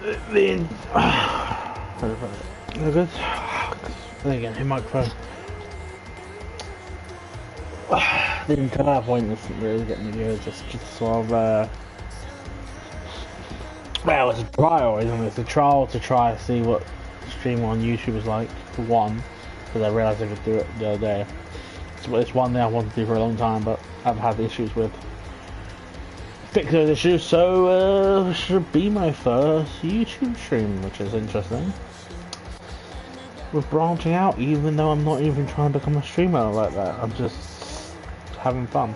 The good. Then again, your microphone. The entire point isn't really getting good. Just sort of. Well, it's a trial, isn't it? It's a trial to try to see what streaming on YouTube is like. For one, because I realised I could do it the other day. It's one thing I wanted to do for a long time, but I've had issues with fix those issues, so should be my first YouTube stream, which is interesting. We're branching out, even though I'm not even trying to become a streamer like that. I'm just having fun.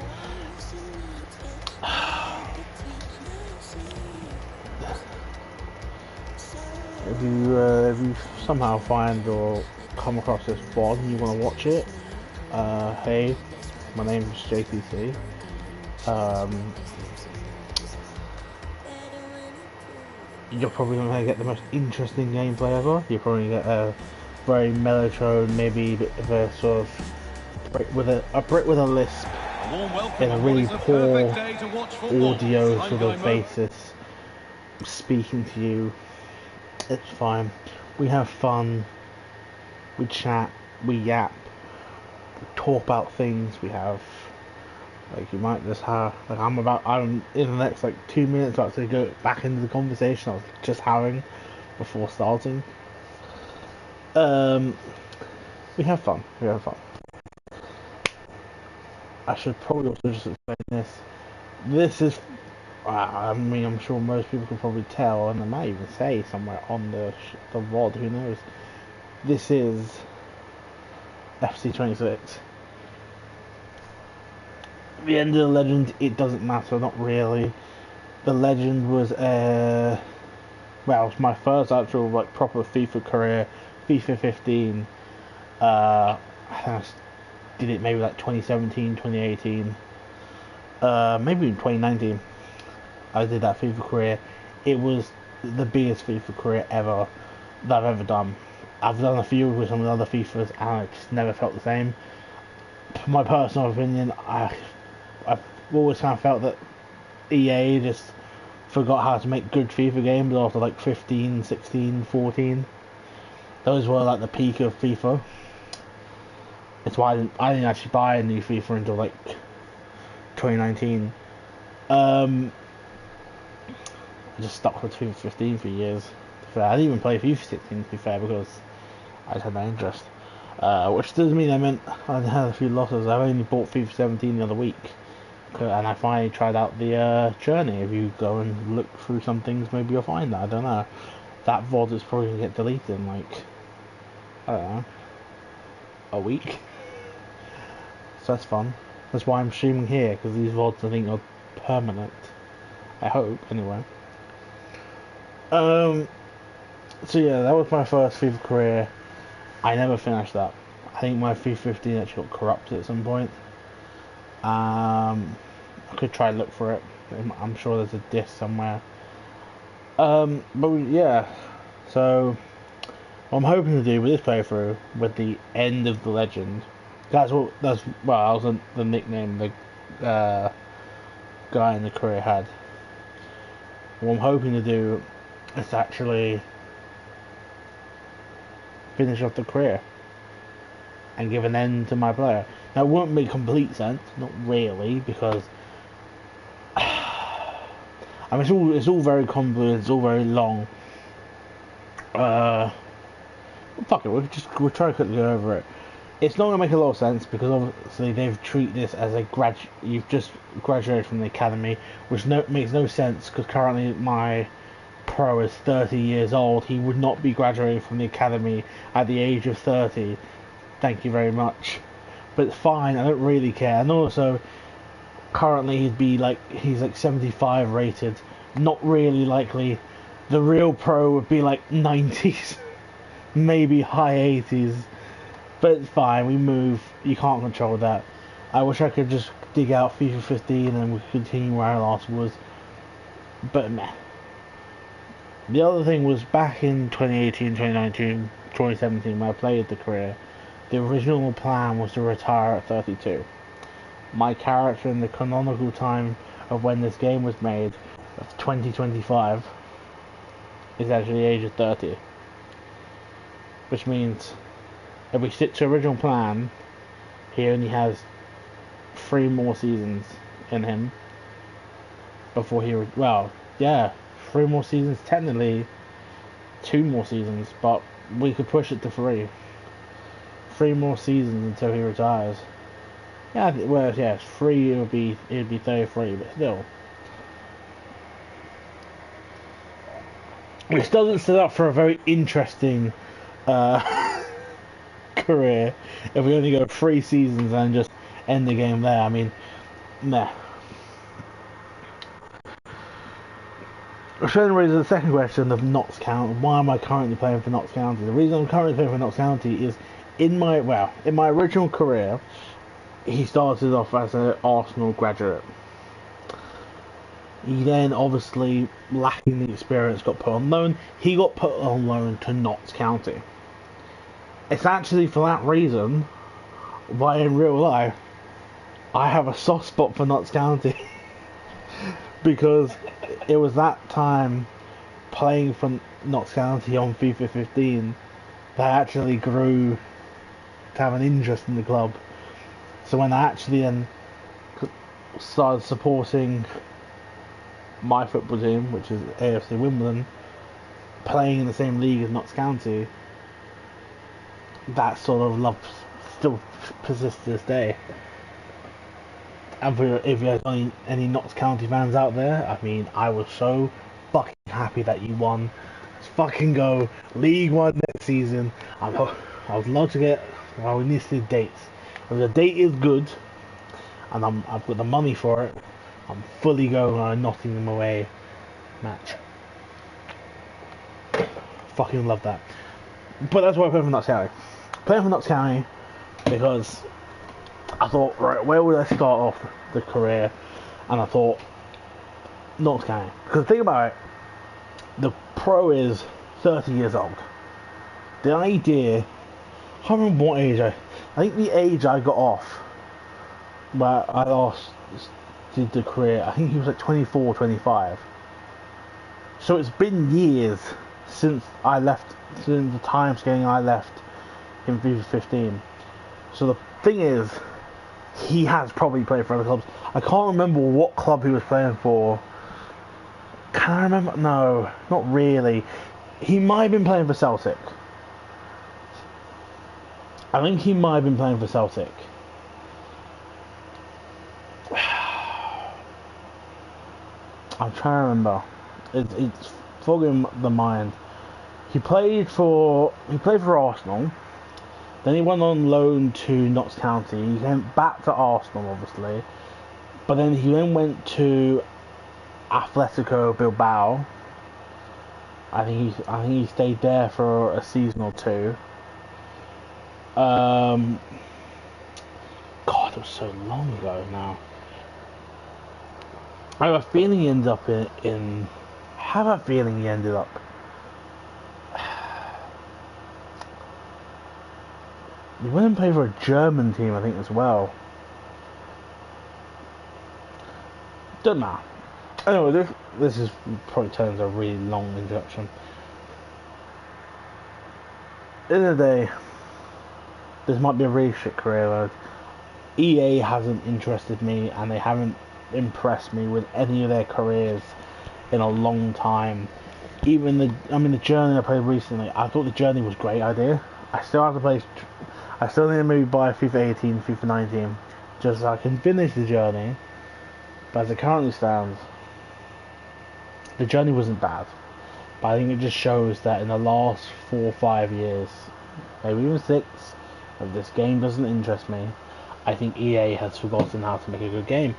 If you somehow find or come across this VOD and you want to watch it, hey, my name is JPC. You're probably going to get the most interesting gameplay ever. You're probably going to get a very mellotone, maybe a bit of a sort of brick with a lisp in a really poor audio sort of basis, speaking to you. It's fine. We have fun. We chat. We yap. We talk about things. We have. Like, you might just have, like, I'm in the next, like, 2 minutes about to go back into the conversation I was just having before starting. We have fun. I should probably also just explain this. This is, I mean, I'm sure most people can probably tell, and I might even say somewhere on the VOD, who knows. This is FC26. The end of the legend, it doesn't matter, not really. The legend was well, it was my first actual like proper FIFA career, FIFA 15. I did it maybe like 2017, 2018, maybe even 2019. I did that FIFA career. It was the biggest FIFA career ever that I've ever done. I've done a few with some of the other FIFAs and it just never felt the same. For my personal opinion, I've always kind of felt that EA just forgot how to make good FIFA games after like 15, 16, 14. Those were like the peak of FIFA. It's why I didn't actually buy a new FIFA until like 2019. I just stuck with FIFA 15 for years. I didn't even play FIFA 16 to be fair because I just had no interest. Which doesn't mean I had a few losses. I only bought FIFA 17 the other week. And I finally tried out the journey. If you go and look through some things, maybe you'll find that. I don't know. That VOD is probably going to get deleted in like, I don't know, a week. So that's fun. That's why I'm streaming here, because these VODs I think are permanent. I hope, anyway. So yeah, that was my first FIFA career. I never finished that. I think my FIFA 15 actually got corrupted at some point. I could try and look for it. I'm sure there's a disc somewhere. But yeah, so what I'm hoping to do with this playthrough, with the end of the legend, that was the nickname the guy in the career had. What I'm hoping to do is actually finish off the career and give an end to my player. Now, it wouldn't make complete sense, not really, because I mean, it's all very convoluted, it's all very long. Fuck it, we'll try to quickly go over it. It's not going to make a lot of sense because obviously they've treated this as you've just graduated from the academy, which makes no sense because currently my pro is 30 years old. He would not be graduating from the academy at the age of 30. Thank you very much. But it's fine, I don't really care. And also, currently he's like 75 rated. Not really likely. The real pro would be like 90s, maybe high 80s. But it's fine, we move. You can't control that. I wish I could just dig out FIFA 15 and we could continue where I last was. But meh. The other thing was back in 2018, 2019, 2017 when I played the career, the original plan was to retire at 32. My character in the canonical time of when this game was made, of 2025, is actually the age of 30. Which means, if we stick to original plan, he only has 3 more seasons in him before he well, yeah, 3 more seasons, technically 2 more seasons, but we could push it to 3. 3 more seasons until he retires. Yeah, well, yes, 3 it'd be 33, but still, which doesn't set up for a very interesting career if we only go 3 seasons and just end the game there. I mean, nah. Which then raises the second question of Notts County. Why am I currently playing for Notts County? The reason I'm currently playing for Notts County is in my original career, he started off as an Arsenal graduate. He then, obviously lacking the experience, got put on loan. He got put on loan to Notts County. It's actually for that reason why in real life I have a soft spot for Notts County. Because it was that time playing for Notts County on FIFA 15 that I actually grew to have an interest in the club. So when I actually then started supporting my football team, which is AFC Wimbledon, playing in the same league as Notts County, that sort of love still persists to this day. And if there's any Notts County fans out there, I mean, I was so fucking happy that you won. Let's fucking go League One next season. I would love to get. Well, we need to see dates. If the date is good, and I've got the money for it, I'm fully going on a Nottingham away match. Fucking love that. But that's why I play for Notts County. Playing for Notts County because I thought, right, where would I start off the career? And I thought, Notts County. Because think about it, the pro is 30 years old. The idea, I can't remember what age I think the age I got off, where I last did the career, I think he was like 24, 25. So it's been years since I left, since the time scaling I left in FIFA 15. So the thing is, he has probably played for other clubs. I can't remember what club he was playing for. Can I remember? No, not really. He might have been playing for Celtic. I think he might have been playing for Celtic. I'm trying to remember. It's fogging the mind. He played for Arsenal. Then he went on loan to Notts County. He went back to Arsenal, obviously. But then he went to Atletico Bilbao. I think he stayed there for a season or 2. God, it was so long ago now. I have a feeling he ended up in He went and played for a German team, I think, as well. Doesn't matter. Anyway, this is probably turns a really long introduction. At the end of the day, this might be a really shit career mode. EA hasn't interested me, and they haven't impressed me with any of their careers in a long time. Even the Journey I played recently, I thought the Journey was a great idea. I still need to maybe buy FIFA 18, FIFA 19, just so I can finish the Journey. But as it currently stands, the Journey wasn't bad. But I think it just shows that in the last 4 or 5 years, maybe even 6, if this game doesn't interest me, I think EA has forgotten how to make a good game.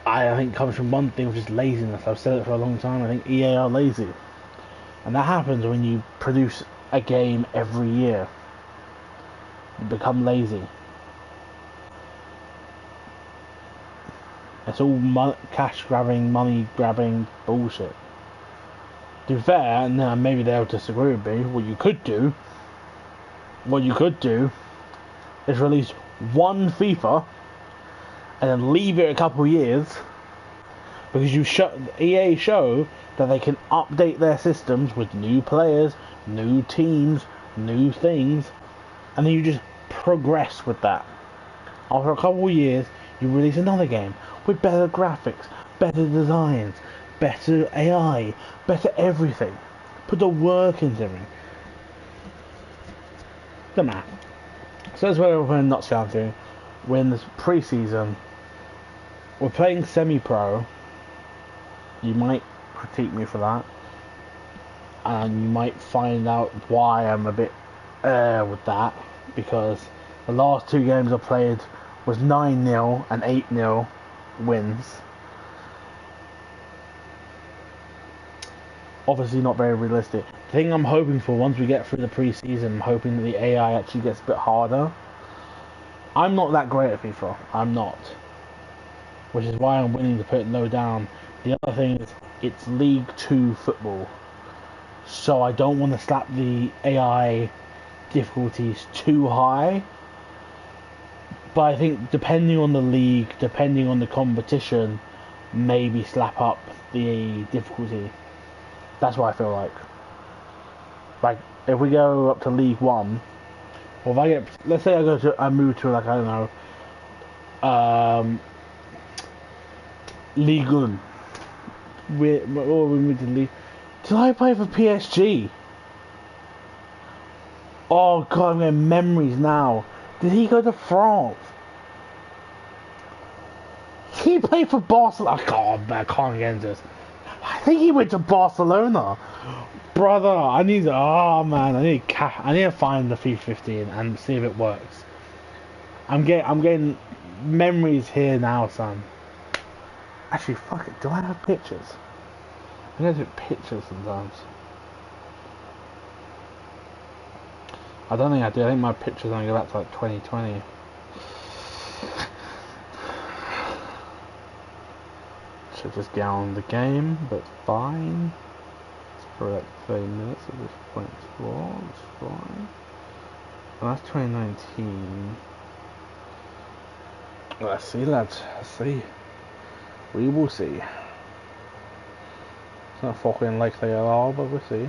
I think it comes from one thing, which is laziness. I've said it for a long time. I think EA are lazy. And that happens when you produce a game every year. You become lazy. It's all cash grabbing, money grabbing bullshit. To be fair, and maybe they'll disagree with me, what you could do is release one FIFA and then leave it a couple of years, because EA show that they can update their systems with new players, new teams, new things, and then you just progress with that. After a couple of years, you release another game with better graphics, better designs, better AI, better everything. Put the work into everything. The math. So that's where we're not down to. We're in this pre-season. We're playing semi-pro. You might critique me for that, and you might find out why I'm a bit with that, because the last two games I played was 9-0 and 8-0 wins. Obviously not very realistic. The thing I'm hoping for, once we get through the pre-season, I'm hoping that the AI actually gets a bit harder. I'm not that great at FIFA. I'm not. Which is why I'm willing to put it low down. The other thing is, it's League 2 football. So I don't want to slap the AI difficulties too high. But I think depending on the league, depending on the competition, maybe slap up the difficulty. That's what I feel like. Like, if we go up to League 1, or if I get, let's say I move to, like, I don't know, League 1. We moved to League. Did I play for PSG? Oh god, I'm getting memories now. Did he go to France? He played for Barcelona. Oh, god, man, I can't get into this. I think he went to Barcelona. Brother, I need to find the FIFA 15 and see if it works. I'm getting memories here now, son. Actually, fuck it. Do I have pictures? I'm gonna do pictures sometimes. I don't think I do. I think my pictures only go back to like 2020. Should just get on the game, but fine. It's for like 30 minutes at this point as well. It's fine. Well, that's 2019. Let's see, lads. Let's see. We will see. It's not fucking likely at all, but we'll see.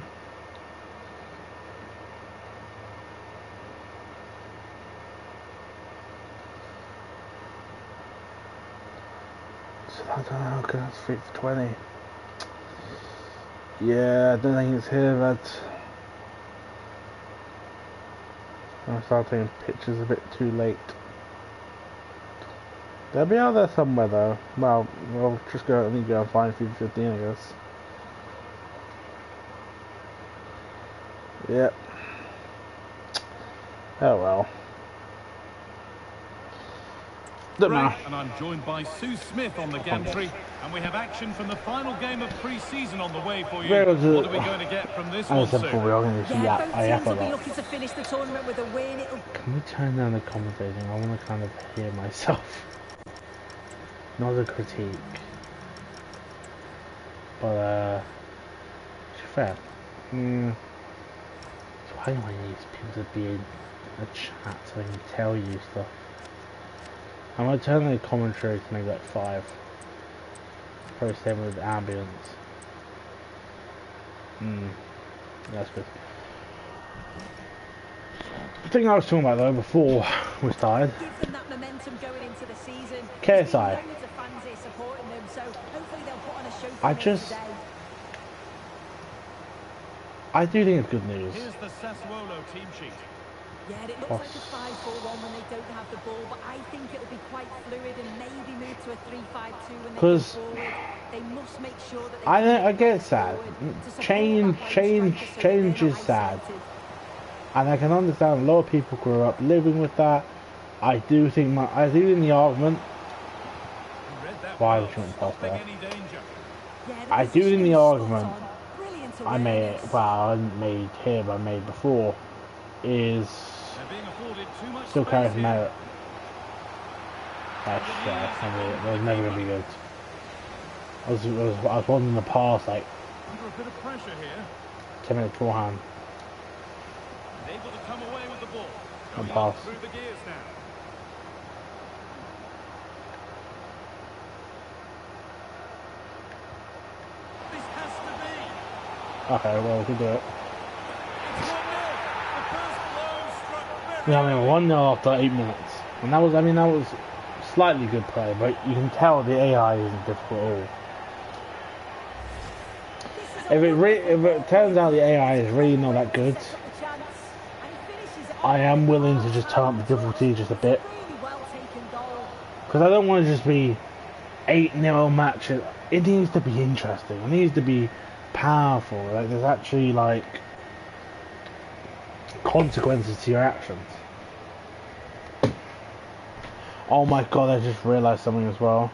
So I don't know, because that's fit for 20. Yeah, I don't think it's here, but I started taking pictures a bit too late. They'll be out there somewhere though. Well, we'll just go and find FIFA 15, I guess. Yep. Oh well. And I'm joined by Sue Smith on the gantry, and we have action from the final game of pre-season on the way for you. What are we going to get from this one, Sue? Both teams will be looking to finish the tournament with a win. Can we turn down the commentating? I want to kind of hear myself. Not a critique. But, to be fair. So why do I need people to be in a chat so I can tell you stuff? I'm going to turn the commentary to maybe like 5. Probably same with ambience. That's good. The thing I was talking about though before we started. Give them that momentum going into the season. KSI. I do think it's good news. Here's the Sassuolo team sheet. Yeah, it looks like a 5-4-1 when they don't have the ball, but I think it'll be quite fluid and maybe move to a 3-5-2 when they go forward. They must make sure that I get sad. Change is sad. And I can understand a lot of people grew up living with that. I do think the argument. Why the shouldn't pass there? I do think the argument I made before is still carries merit. That was never gonna be good. I was one in the past, like under a bit of pressure here. 10 minutes beforehand. Able to come away with the ball. And pass. Through the gears now. Okay, well, we can do it. Yeah, I mean, 1-0 after 8 minutes. And that was, I mean, that was slightly good play, but you can tell the AI isn't difficult at all. If it turns out the AI is really not that good, I am willing to just turn up the difficulty just a bit. Because I don't want to just be 8-0 match. It needs to be interesting. It needs to be powerful. Like, there's actually, like, consequences to your actions. Oh my god, I just realised something as well.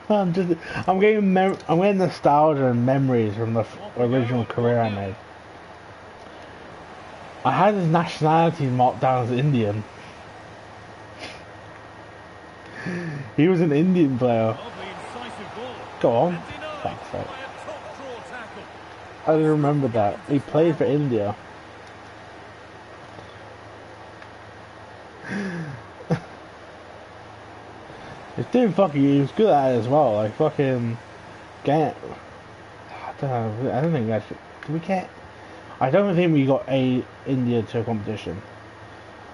I'm getting nostalgia and memories from the original career I made. I had his nationality marked down as Indian. He was an Indian player. Go on. Fuck's sake. I didn't remember that. He played for India. He was good at it as well. Like fucking get. I don't know. I don't think that should. Did we get? I don't think we got India to a competition.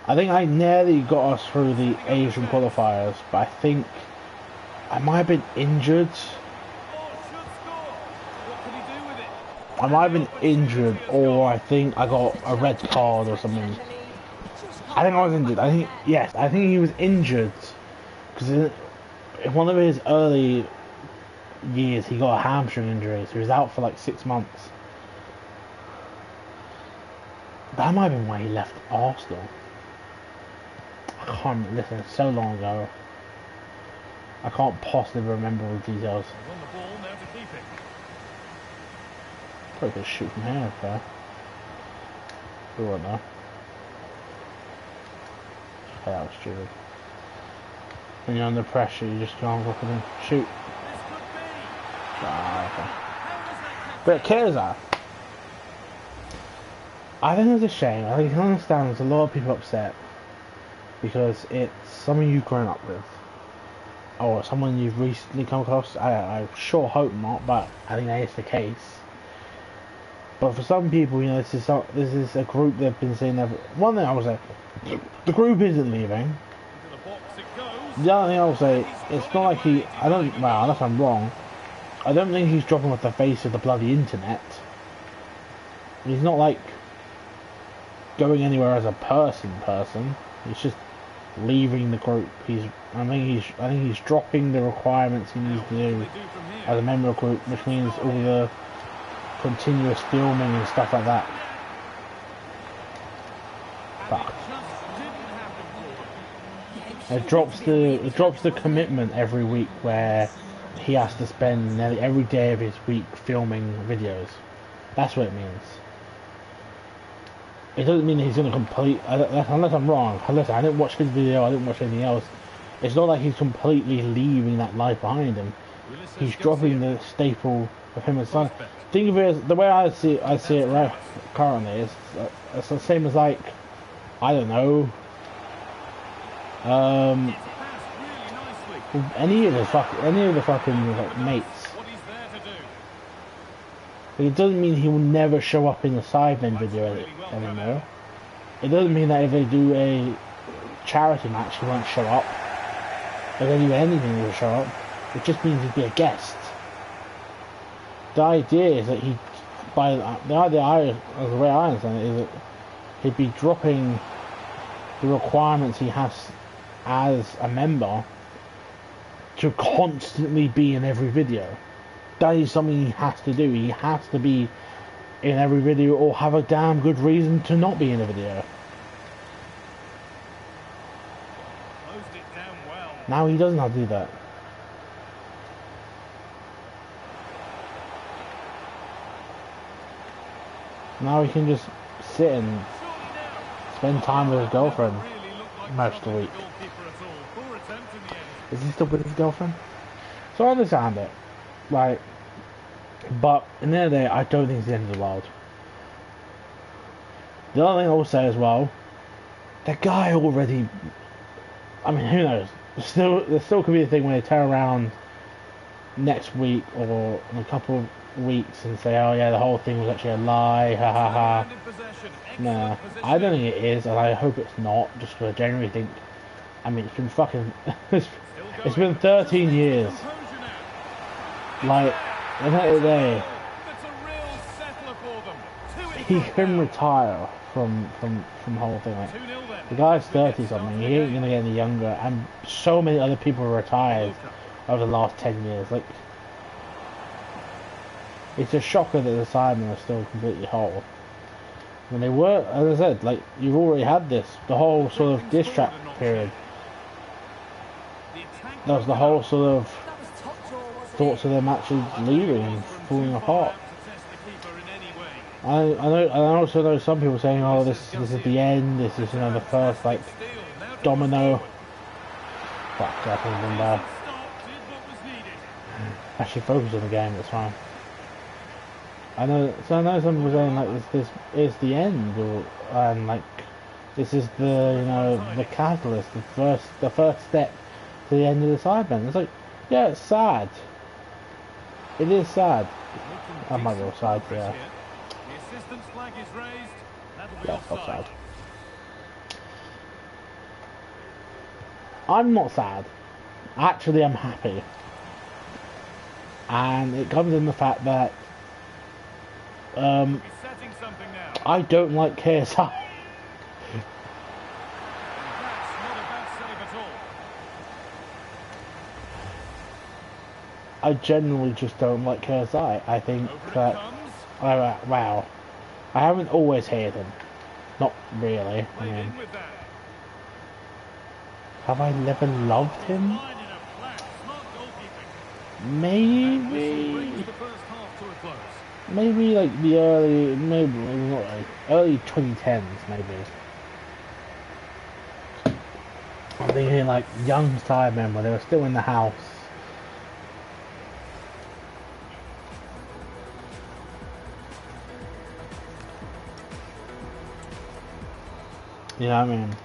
I think I nearly got us through the Asian qualifiers, but I think I might have been injured. I might have been injured, or I think I got a red card or something. I think I was injured. I think he was injured because in one of his early years he got a hamstring injury, so he was out for like 6 months. That might have been why he left Arsenal. I can't remember. Listen, it's so long ago. I can't possibly remember all the details. Probably could shoot from here, okay. We won't know. Okay, that was stupid. When you're under pressure, you just can't look at him. Shoot. Ah, okay. But Kaiser, I think it's a shame. I can understand there's a lot of people upset because it's someone you've grown up with, or someone you've recently come across. I sure hope not, but I think that is the case. But for some people, you know, this is a group they've been seeing. One thing I would say, the group isn't leaving. The other thing I will say, it's not like well, unless I'm wrong, I don't think he's dropping off the face of the bloody internet. He's not like going anywhere as a person. He's just leaving the group. I think he's dropping the requirements he needs to do as a member of the group, which means all the continuous filming and stuff like that. Fuck. It drops the commitment every week where he has to spend nearly every day of his week filming videos. That's what it means. It doesn't mean he's going to complete, unless I'm wrong. Listen, I didn't watch his video, I didn't watch anything else. It's not like he's completely leaving that life behind him. He's dropping the staple of him and son. Think of it as, the way I see it right currently, it's the same as like, I don't know, any of the fucking like, mates. It doesn't mean he will never show up in the Sidemen video anymore. It doesn't mean that if they do a charity match he won't show up. If they do anything he will show up. It just means he'd be a guest. The idea is that the way I understand it, is that he'd be dropping the requirements he has as a member to constantly be in every video. That is something he has to do. He has to be in every video or have a damn good reason to not be in a video. Now he doesn't have to do that. Now he can just sit and spend time with his girlfriend most of the week. Is he still with his girlfriend? So I understand it. Like, but in the end of the day, I don't think it's the end of the world. The other thing I will say as well, that guy already, I mean, who knows? There still could be a thing where they turn around next week or in a couple of weeks and say, oh yeah, the whole thing was actually a lie, ha ha ha. Nah, I don't think it is, and I hope it's not, just because I genuinely think, I mean, it's been fucking, it's been 13 years. Like, at the end of the day, he can retire from the whole thing. Like, the guy's 30 something, he ain't gonna get any younger, and so many other people are retired over the last 10 years. Like, it's a shocker that the Cybermen are still completely whole. When they were, as I said, like, you've already had this, the whole sort of diss track period. That was the whole sort of thoughts of them actually leaving and falling apart. I also know some people saying, oh, this is the end, this is, you know, the first, like, domino. Fuck, I think I've been bad. Actually focus on the game, it's fine. I know some people saying, like, this is the end, or, and, like, this is the, you know, the catalyst, the first step to the end of the Cybermen. It's like, yeah, it's sad. It is sad. I might go side, yeah. The assistant's flag is raised. That'll be Yeah, offside. sad. I'm not sad. Actually, I'm happy. And it comes in the fact that I don't like KSI. That's not a bad save at all. I genuinely just don't like KSI. I think that, wow, I haven't always hated him. Not really. I mean, have I never loved him? Maybe like the early, maybe not like early 2010s, maybe. I'm thinking like young Cybermen when they were still in the house. You know what I mean?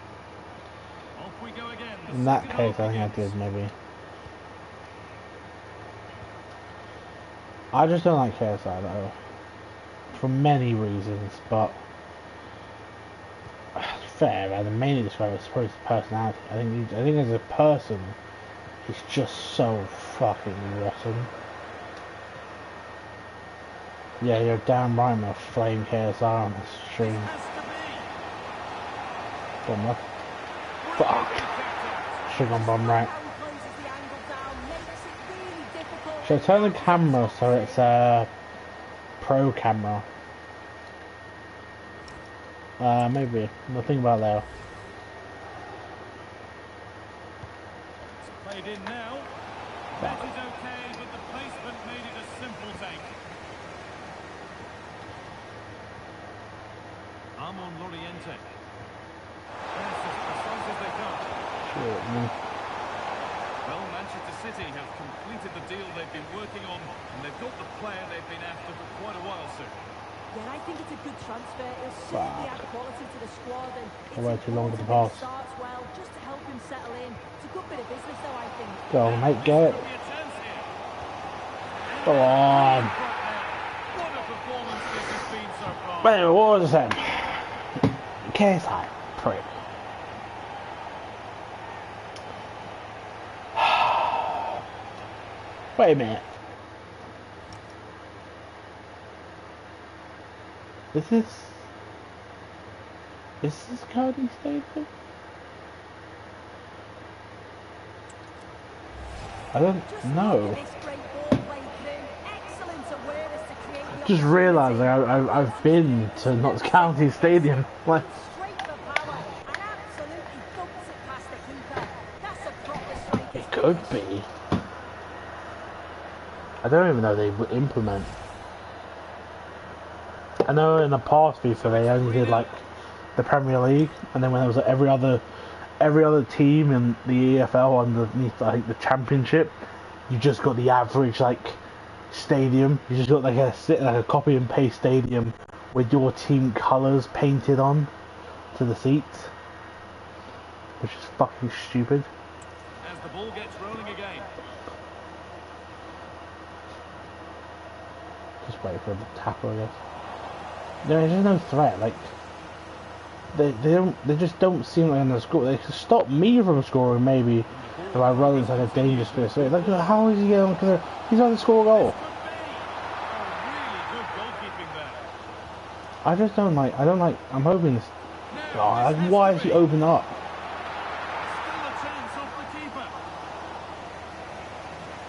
Off we go again. In that case, I think I did maybe. I just don't like KSI though, for many reasons, but fair, and mainly describe it as his personality. I think as a person, he's just so fucking rotten. Yeah, you're damn right, I'm gonna flame KSI on the stream. Bummer. Fuck. Should've gone bomb right. Should I turn the camera so it's a pro camera? Maybe. We'll think about that. It's played in now. That is okay, but the placement made it a simple take. Armon Loriente. That's as precise as they come. Sure, man. Well, Manchester City have completed the deal they've been working on, and they've got the player they've been after for quite a while, sir. Yeah, I think it's a good transfer. It'll certainly add quality to the squad, and it's way too long to important pass. that he starts well, just to help him settle in. It's a good bit of business, though, I think. Go on, mate, get it. Could be a chance here. Go on. What a performance this has been so far. But anyway, what was I saying? KSI, prick. Wait a minute. Is this Cardi Stadium? I don't know. Just realised I've been to Notts County Stadium. Like, it could be. I don't even know they would implement. I know in the past FIFA they only did like the Premier League, and then when there was like, every other team in the EFL underneath like the Championship, you just got the average like stadium. You just got like a copy and paste stadium with your team colours painted on to the seats, which is fucking stupid. As the ball gets rolling again. wait for the tackle, I guess. There's just no threat. Like they just don't seem like they're score. They could stop me from scoring maybe if I run into like a dangerous space. Like how is he going? Because he's going to score a goal. I just don't like. I don't like. I'm hoping this. Oh, like, why is he open up?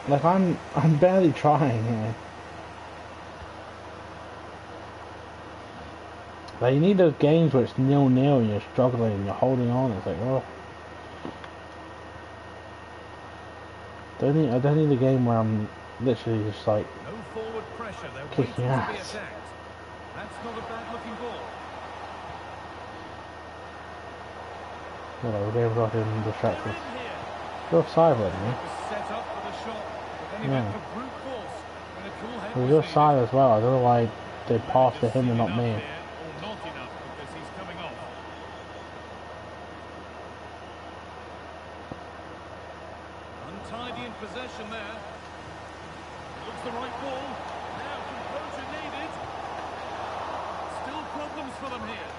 Like I'm barely trying here. Like you need those games where it's 0-0 and you're struggling and you're holding on. It's like, oh. I don't need a game where I'm literally just like kicking ass. That's not a bad looking ball. We're getting distracted. You're offside, wasn't you? Set up for the shot, but then he went for brute force. When a cool head was offside as well. I don't know why they passed to him and not me. Or not enough because he's coming off. Untidy in possession there. Looks the right ball. Now composure needed. Still problems for them here.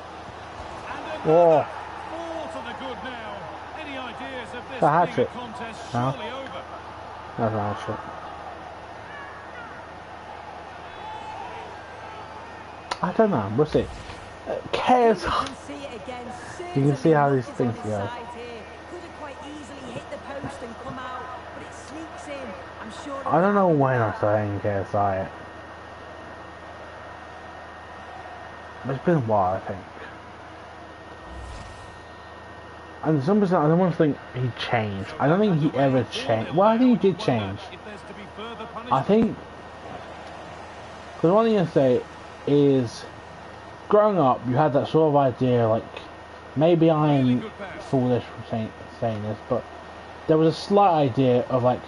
And another. Four to the good now. Any ideas of this being a contest surely over? That's an out shot. I don't know. We'll see. Cares. You can see how these things go. I don't know when I started KSI. It's been a while, I think. And some percent, I don't want to think he changed. I don't think he ever changed. Well, I think he did change. I think. Because one thing I say is, growing up, you had that sort of idea, like, maybe I'm foolish for saying this, but there was a slight idea of, like,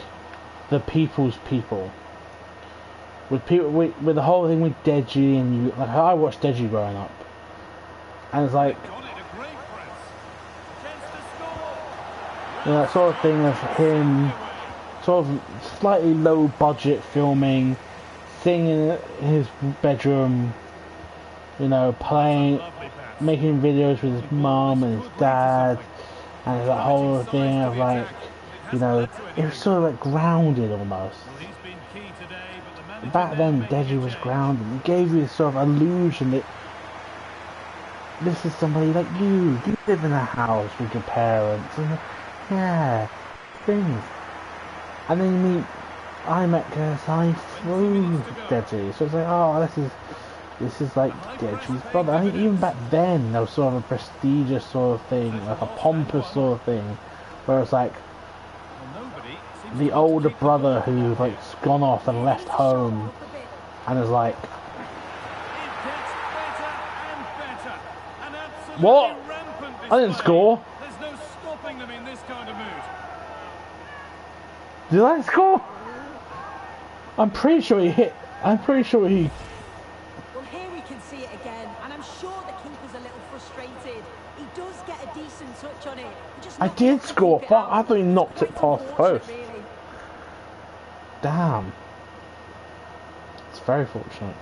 the people's people. With the whole thing with Deji, and you, like, I watched Deji growing up. And it's like, you know, that sort of thing of him, sort of slightly low budget filming, singing in his bedroom, you know, playing, making videos with his mum and his dad, and that whole thing of like, you know, it was sort of like grounded almost. Back then, Deji was grounded. It gave you this sort of illusion that this is somebody like you live in a house with your parents, and yeah, things. And then you meet, I met KSI through Deji, so it's like, oh, this is like Deji's brother. I think even back then there was sort of a prestigious sort of thing, like a pompous sort of thing, where it's like the older brother who's like gone off and left home, and is like, what? I didn't score. There's no stopping them in this kind of mood. Did I score? I'm pretty sure he hit. I'm pretty sure he. Well, here we can see it again, and I'm sure the keeper's a little frustrated. He does get a decent touch on it. I did score. Fuck! I thought he knocked it past the post. Really. Damn. It's very fortunate.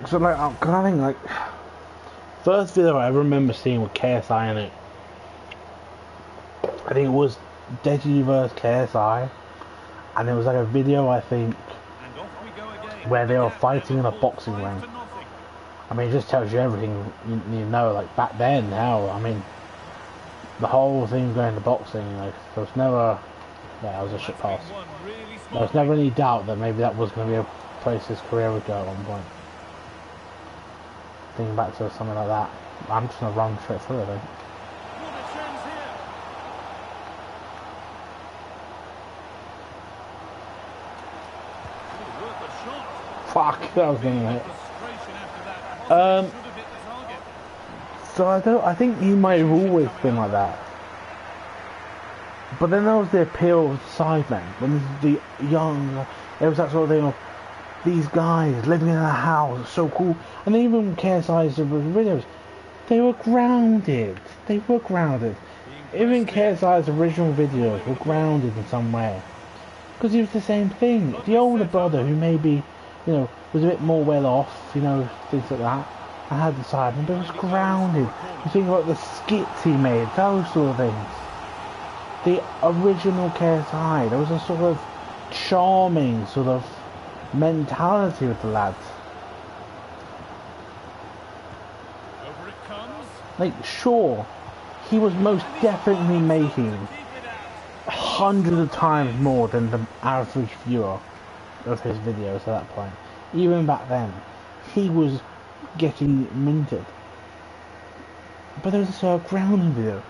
So like, cause I think like, first video I ever remember seeing with KSI in it, I think it was Deji vs KSI, and it was like a video, I think, where they were fighting in a boxing ring. I mean, it just tells you everything you know. Like back then, hell, I mean, the whole thing going to boxing, like there was never, yeah, that was a shit pass. There was never any doubt that maybe that was going to be a place his career would go at one point. Thinking back to something like that, I'm just going to run straight through it, I think. Fuck, that was going to hit. So I think he might have always been like that. But then there was the appeal of Sidemen, when the young, there was that sort of thing of these guys living in a house, it's so cool. And then even KSI's videos, they were grounded. They were grounded. Even KSI's original videos were grounded in some way. Because he was the same thing. The older brother who maybe, you know, was a bit more well off, you know, things like that, and had the Sidemen, but was grounded. You think about the skits he made, those sort of things. The original KSI, there was a sort of charming sort of mentality with the lads. Over it comes. Like, sure, he was most definitely making hundreds of times more than the average viewer of his videos at that point. Even back then, he was getting minted. But there was a sort of grounding video.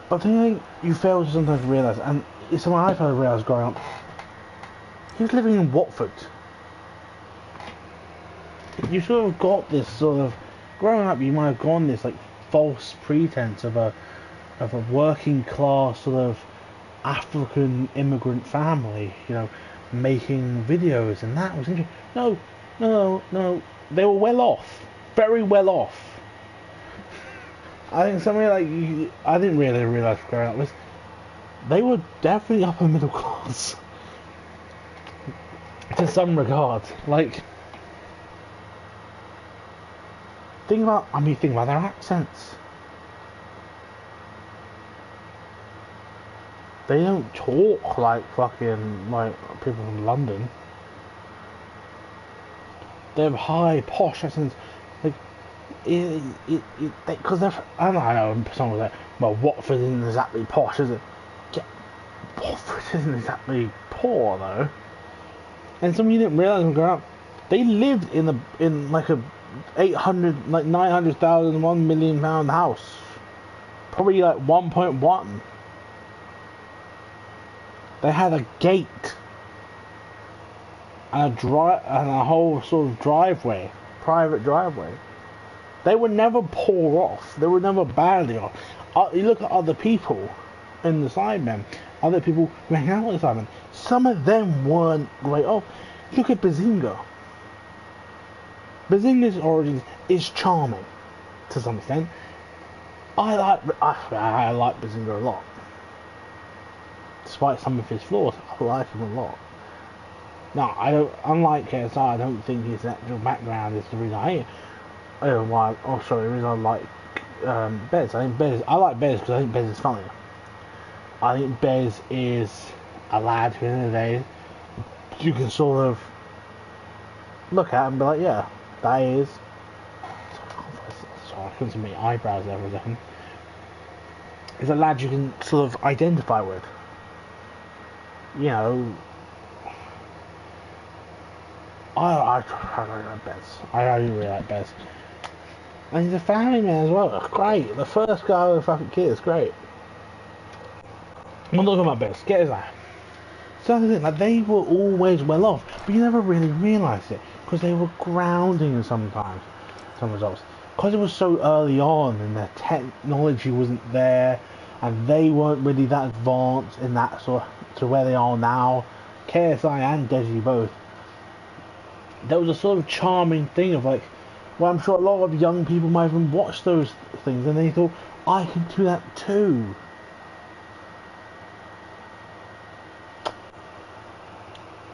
But the thing you fail to sometimes realise, and it's something I failed to realise growing up, he was living in Watford. You sort of got this sort of, growing up you might have gone this like false pretense of a working class sort of African immigrant family, you know, making videos, and that was interesting. No, they were well off, very well off. I think something like I didn't really realise growing up was they were definitely upper middle class to some regard. Like, think about their accents. They don't talk like fucking like people from London. They have high posh accents, like because they're. I know someone was like, well, Watford isn't exactly posh, is it? Yeah, Watford isn't exactly poor though. And something you didn't realise when growing up, they lived in like a 800, like 900,000, £1 million house, probably like 1.1. They had a gate and a whole sort of driveway, private driveway. They were never poor off. They were never badly off. You look at other people in the Sidemen, other people who hang out with the Sidemen. Some of them weren't great off. Look at Bazinga. Bazinga's origins is charming to some extent. I like Bazinga a lot. Despite some of his flaws, I like him a lot. Now, unlike KSI, I don't think his actual background is the reason I hate him. The reason I like Bez. I like Bez because I think Bez is funny. I think Bez is a lad who, in the day, you can sort of look at and be like, yeah, that is. Sorry, I couldn't see my eyebrows there for a second. Is a lad you can sort of identify with. You know, I like Bez. I really like Bez. And he's a family man as well. Great. The first guy with a fucking kid is great. I'm not talking about Bez. Get his eye. So that's the thing. Like, they were always well off, but you never really realised it because they were grounding sometimes. Some results because it was so early on and their technology wasn't there, and they weren't really that advanced in that sort of, to where they are now. KSI and Deji both. There was a sort of charming thing of like, well, I'm sure a lot of young people might even watch those things and they thought, I can do that too.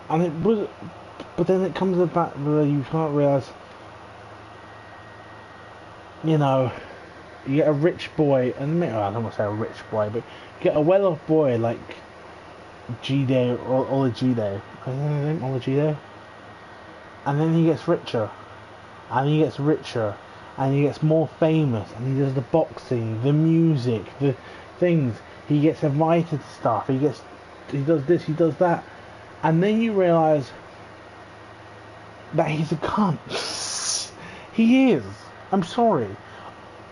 And it was, but then it comes to the fact where you can't realise, you know, you get a rich boy, and I don't want to say a rich boy, but you get a well-off boy like G-Day or Olajide. I don't know his name, Olajide. And then he gets richer, and he gets richer, and he gets more famous, and he does the boxing, the music, the things. He gets invited to stuff. He does this, he does that, and then you realise that he's a cunt. He is. I'm sorry.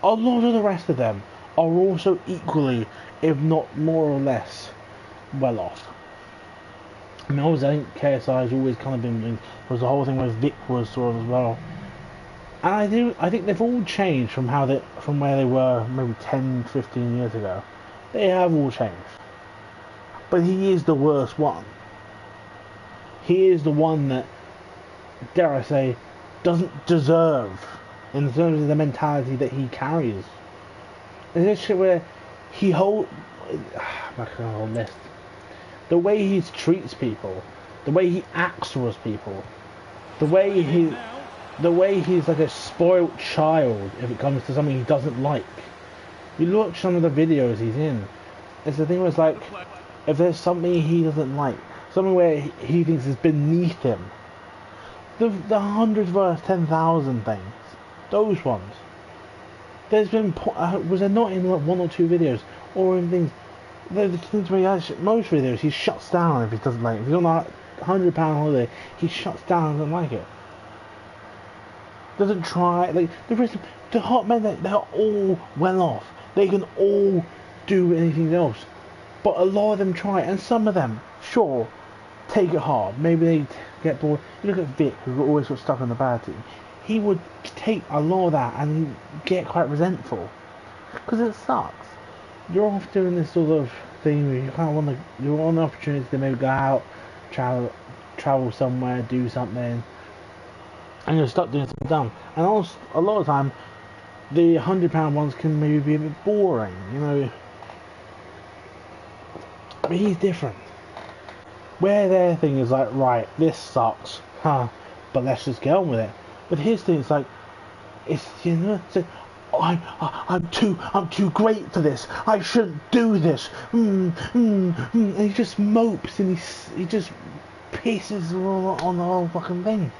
A lot of the rest of them are also equally, if not more or less, well off. I mean, obviously, I think KSI has always kind of been. There was the whole thing where Vic was sort of as well, and I think they've all changed from where they were maybe 10, 15 years ago. They have all changed, but he is the worst one. He is the one that, dare I say, doesn't deserve, in terms of the mentality that he carries. There's this shit where he hold. Back on the whole list. the way he treats people, the way he acts towards people, the way he's like a spoilt child if it comes to something he doesn't like. You look some of the videos he's in. It's the thing where it's like, if there's something he doesn't like, something where he thinks is beneath him, the 100 versus 10,000 things, those ones. There's been was there not in like 1 or 2 videos or in things? The things where most videos he shuts down if he doesn't like it. If he's on a £100 holiday, he shuts down and doesn't like it. Doesn't try, like the hot men, they're all well off. They can all do anything else, but a lot of them try, and some of them, sure, take it hard. Maybe they get bored. You look at Vic, who always got stuck on the bad team. He would take a lot of that and get quite resentful because it sucks. You're off doing this sort of thing where you kind of want to, you want an opportunity to maybe go out, travel somewhere, do something, and you're stuck doing something dumb. And also, a lot of the time, the £100 ones can maybe be a bit boring, you know. But he's different. Where their thing is like, right, this sucks, but let's just get on with it. But his thing is like, it's, you know, it's like, I'm too great for this. I shouldn't do this. And he just mopes and he just pisses on the whole fucking thing.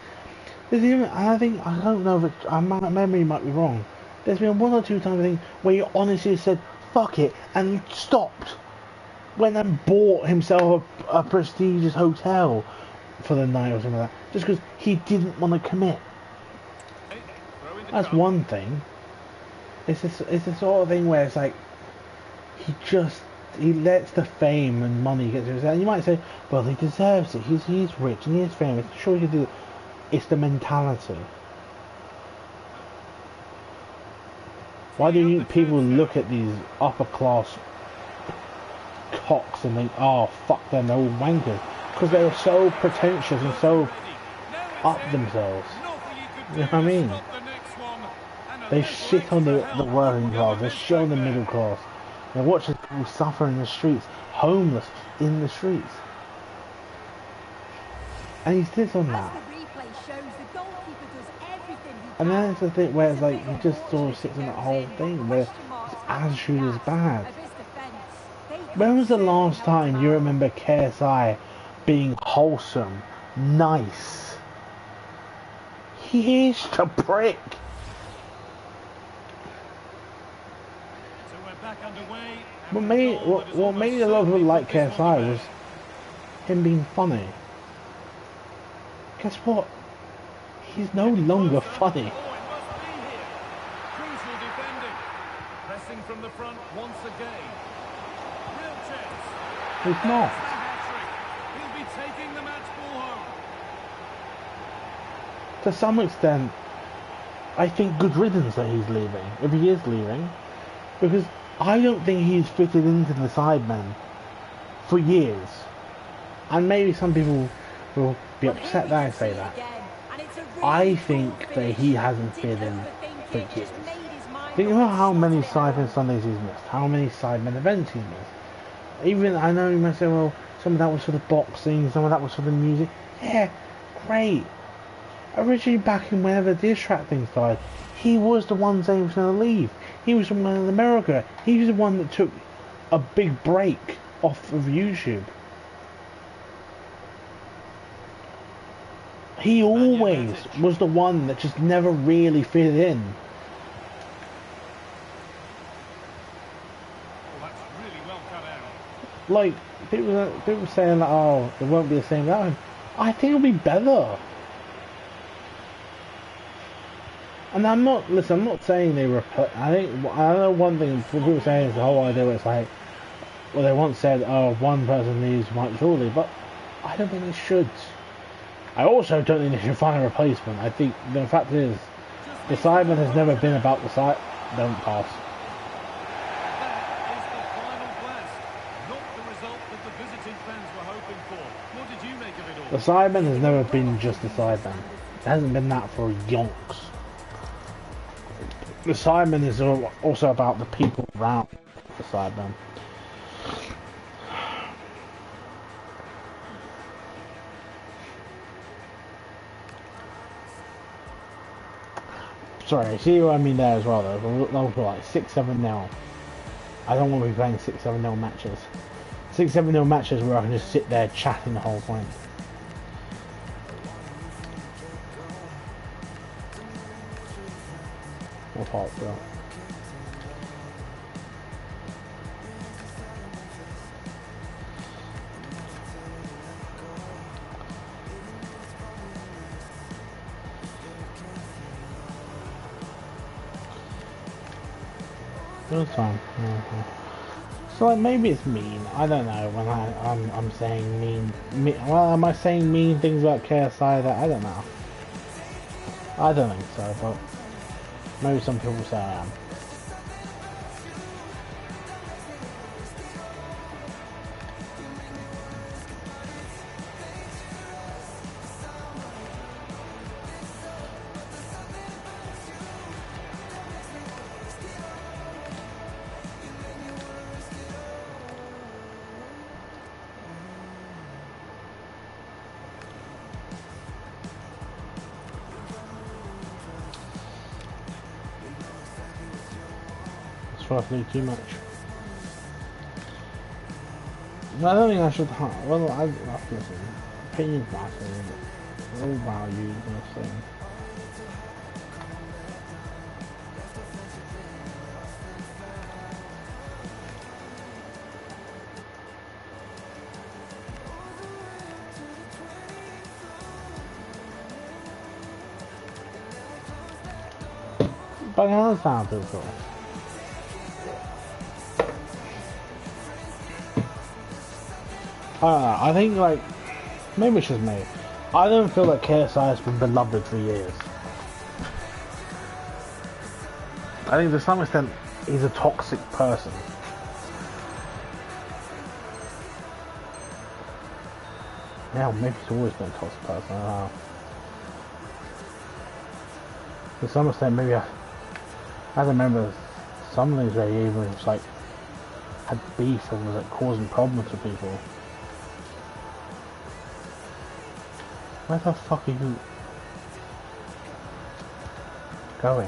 And I think, I don't know if my memory might be wrong. There's been 1 or 2 times I think where he honestly said fuck it and stopped. Went and bought himself a prestigious hotel for the night or something like that, just because he didn't want to commit. That's one thing. It's the sort of thing where it's like he lets the fame and money get to his head. And you might say, well, he deserves it. He's rich and he is famous. Sure, he can do it. It's the mentality. Why do you people look at these upper class cocks and think, oh fuck them, they're all wankers? Because they're so pretentious and so up themselves. You know what I mean? They shit on the working class, they shit on the middle class. They watch people suffer in the streets, homeless in the streets. And he sits on that. And then it's the thing where it's like, he just sort of sits on that whole thing where his attitude is bad. When was the last time you remember KSI being wholesome, nice? He is a prick. What made a lot of people like KSI was him being funny. Guess what? He's no longer funny. Crucial defending. Pressing from the front once again. Real chance. He's not. He'll be taking the match ball home. To some extent, I think good riddance that he's leaving, if he is leaving, because I don't think he's fitted into the Sidemen for years. And maybe some people will be upset that I say that. I think that he hasn't fit in for years. Think about how many Sidemen Sundays he's missed, how many Sidemen events he's missed. Even, I know you might say, well, some of that was for the boxing, some of that was for the music. Yeah, great. Originally back in whenever the diss track thing started, he was the one saying he was going to leave. He was the one in America. He was the one that took a big break off of YouTube. He always was the one that just never really fit in. Oh, that's really well cut out. Like, people saying that, oh, it won't be the same without him. I think it'll be better. And I'm not saying they replace. I know one thing people saying is the whole idea where it's like, well, they once said, oh, one person leaves Mike Chorley, but I don't think they should. I also don't think they should find a replacement. I think the fact is, the Sidemen has never been about the side. Don't pass. That is the final blast. Not the result that the visiting fans were hoping for. What did you make of it all? The Sidemen has never been just the Sidemen. It hasn't been that for yonks. The Sidemen is also about the people around the Sidemen. Sorry, see what I mean there as well though. They'll put like 6-7-0. I don't want to be playing 6-7-0 matches. 6-7-0 matches where I can just sit there chatting the whole time. What part, bro? Good time. So like maybe it's mean. I don't know when I'm saying mean. Well, am I saying mean things about KSI that I don't know. I don't think so, but maybe some people say I am. Roughly too much. I don't think I should. Well, listen. Opinions matter. They're all values and this thing. But another sound feels cool. I don't know, I think like, maybe it's just me. I don't feel like KSI has been beloved for years. I think to some extent he's a toxic person. Yeah, maybe he's always been a toxic person, I don't know. To some extent maybe I remember some things where he even was like, had beef and was like causing problems for people. Where the fuck are you going?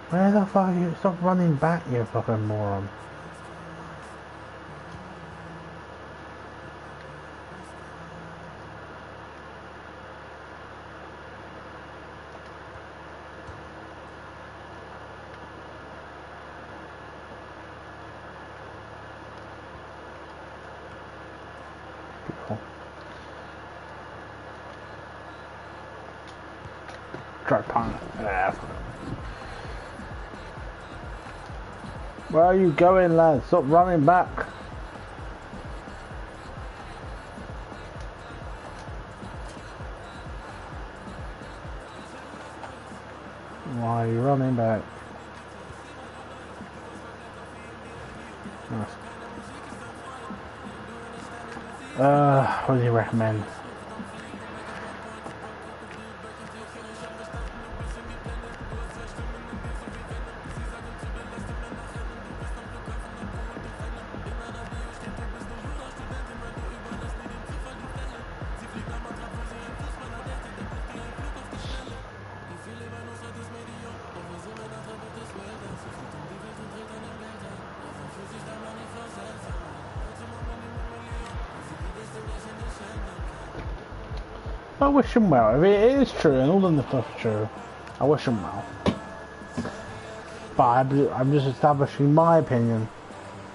Where the fuck are you? Stop running back, you fucking moron. Try pun. Where are you going, lad? Stop running back. Why are you running back? Nice. What do you recommend? I wish him well. If it is true, and all of the stuff is true, I wish him well. But I'm just establishing my opinion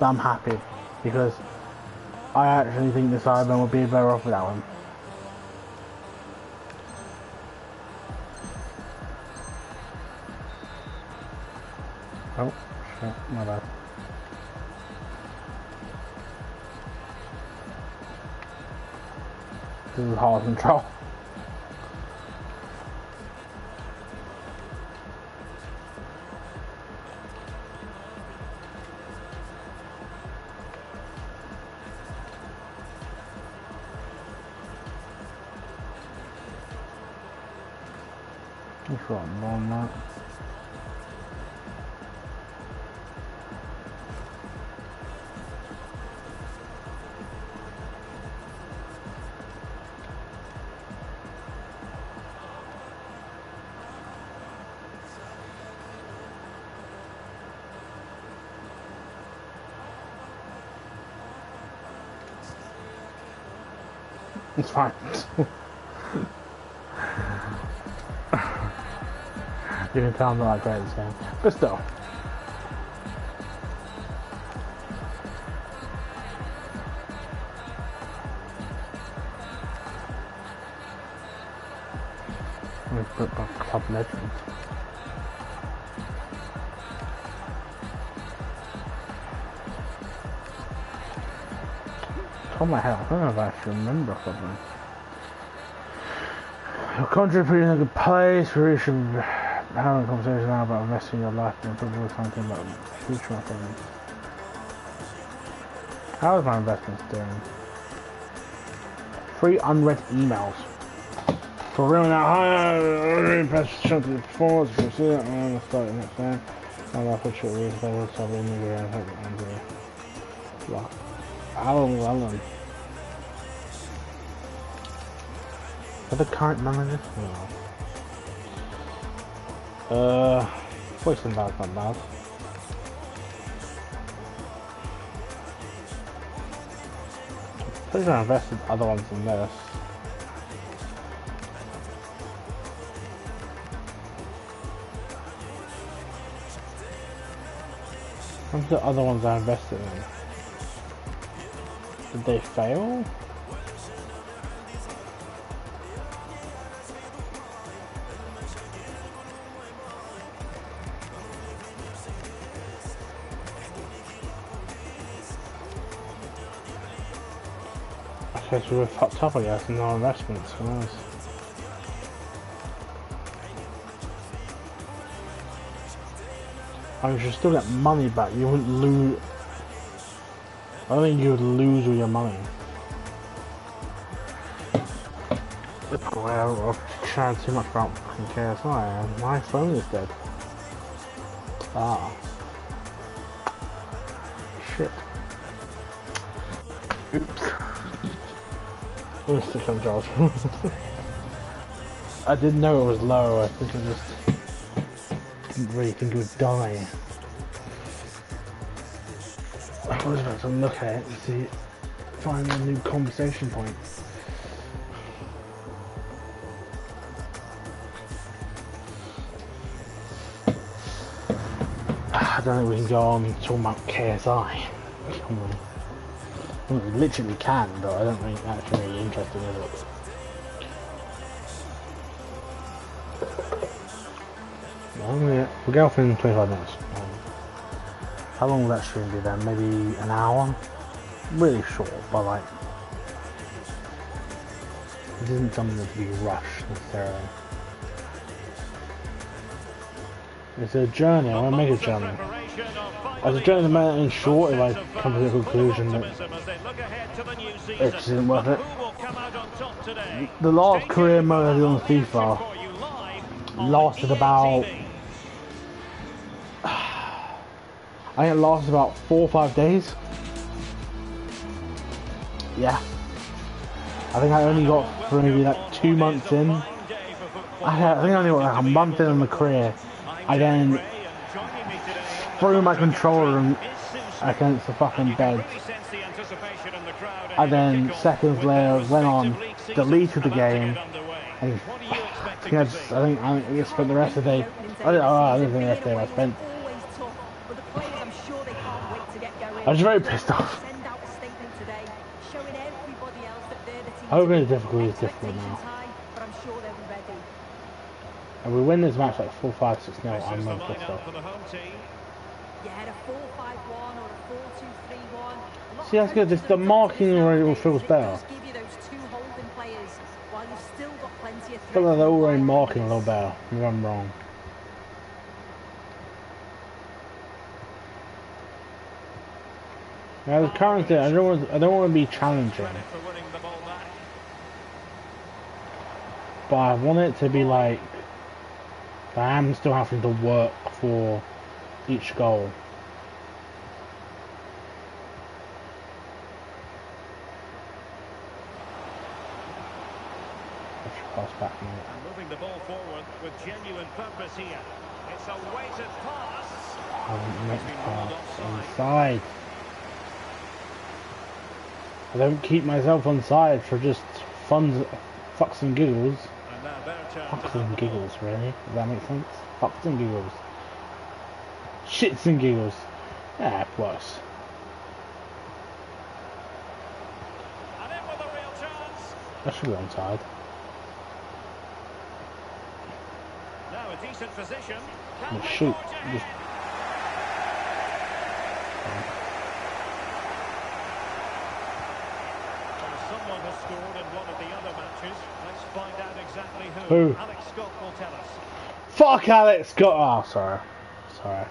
that I'm happy, because I actually think the Cyberman would be better off without him. Oh, shit, my bad. This is hard control. What's wrong on that? It's fine. You can tell I'm not that great at this game. But still. Let me put back Club Legends. Oh my hell, I don't know if I actually remember something. Your country put you in a good place, we should have a conversation now about investing in your life and people thinking about future things. How is my investments doing? 3 unread emails. For real now, hi, really impressed with the performance, if you see that, I'm going to start it next time. I'm going to put you at least, I'll be in the ground, I hope it ends here. Alan Wellen. Are the current managers? No. Poison bad's not bad. Pretty sure I invested other ones in this. What's the other ones I invested in? Did they fail? Okay, so we're fucked up I guess in our investments, who knows? I mean, you should still get money back, you wouldn't lose. I don't think you would lose all your money. Well, I've chatted too much about KSI. My phone is dead. Ah. Shit. Oops. Mr. Control. I didn't know it was low. I think I just didn't really think it would die. I was about to look at it and see, find a new conversation point. I don't think we can go on talking about KSI. Come on. I mean, we literally can, but I don't think that's really interesting, is it? We'll go off in 25 minutes. How long will that stream be then? Maybe an hour? Really short, but like... It isn't something to be rushed necessarily. It's a journey, I want to make a journey. As a journey to in short, if I come to the conclusion that it just isn't worth it. The last career mode I did on FIFA lasted about... I think it lasted about 4 or 5 days. Yeah. I think I only got for maybe like 2 months in. I think I only got like a month in on the career. I then threw my controller against the fucking bed. I then seconds later went on, deleted the game. And I think I just spent the rest of the day. I didn't think the rest of the day I spent. I was very pissed off. Hoping the difficulty is difficult now. And we win this match like 4-5-6-0, I'm not pissed off. See, that's good. The marking already feels better. I feel like they're already marking a little better, if I'm wrong. Now the current thing, I don't want to be challenging. But I want it to be like I am still having to work for each goal. I should pass back now. Moving the ball forward with genuine purpose here. It's a weighted pass. I won't make the pass inside. I don't keep myself on side for just fun, fucks and giggles. And now their turn to Fucks have and the ball. giggles, really? Does that make sense? Fucks and giggles. Shits and giggles. Yeah, plus. And in with a real chance. That should be onside. Now a decent position. Can Well, they shoot. forge Just... ahead? Well, someone has scored in one of the other matches. Let's find out exactly who. Who? Alex Scott will tell us. Fuck Alex Scott! Oh, sorry. Sorry.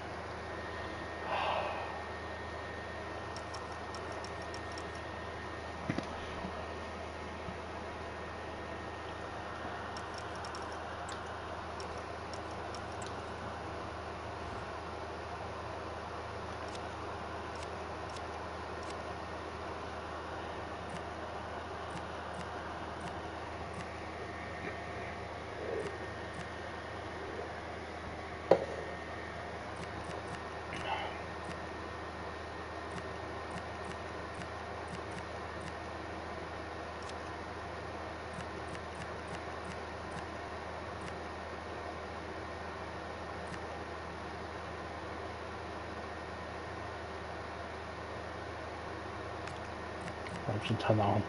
I should turn that on.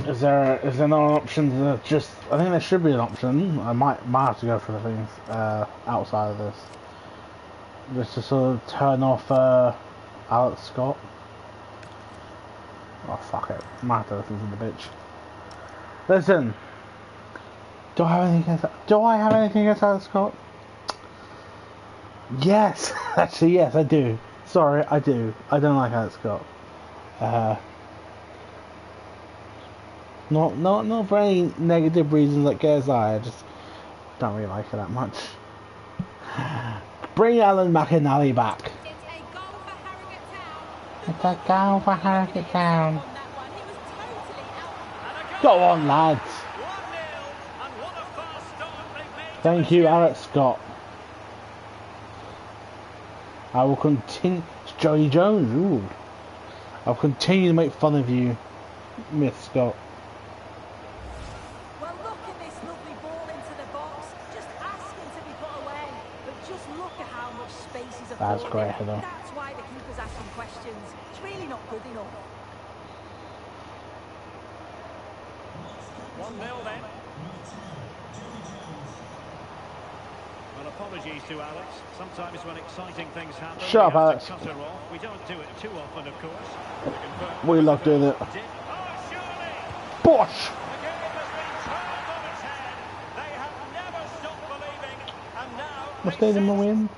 Is there no option to just? I think there should be an option. I might have to go for the things outside of this, just to sort of turn off Alex Scott. Oh fuck it, might have to listen to the bitch. Listen, do I have anything against Alex Scott? Yes, actually yes I do. Sorry, I do. I don't like Alex Scott. Not for any negative reasons like KSI, I just don't really like her that much. Bring Alan McInally back. It's a goal for Harrogate Town. It's a goal for Harrogate Town. On that one, he was totally out. And a Go goal. on, lads. 1-0. And what a fast start they've made to Thank this you, game. Alex Scott. I will continue. It's Johnny Jones. Ooh. I'll continue to make fun of you, Miss Scott. Well, look at this lovely ball into the box. Just asking to be put away. But just look at how much space is afforded. That's great, header. That's why the keeper's asking questions. It's really not good enough. 1-0 then. Well, apologies to Alex. Sometimes when exciting things happen, Shut up, we have Alex. to cut her off. We don't do it too often, of course. To confirm- We love doing it. Oh, surely! Bosh! The game has been turned on its head. They have never stopped believing, and now What's they Stadium sit- will win?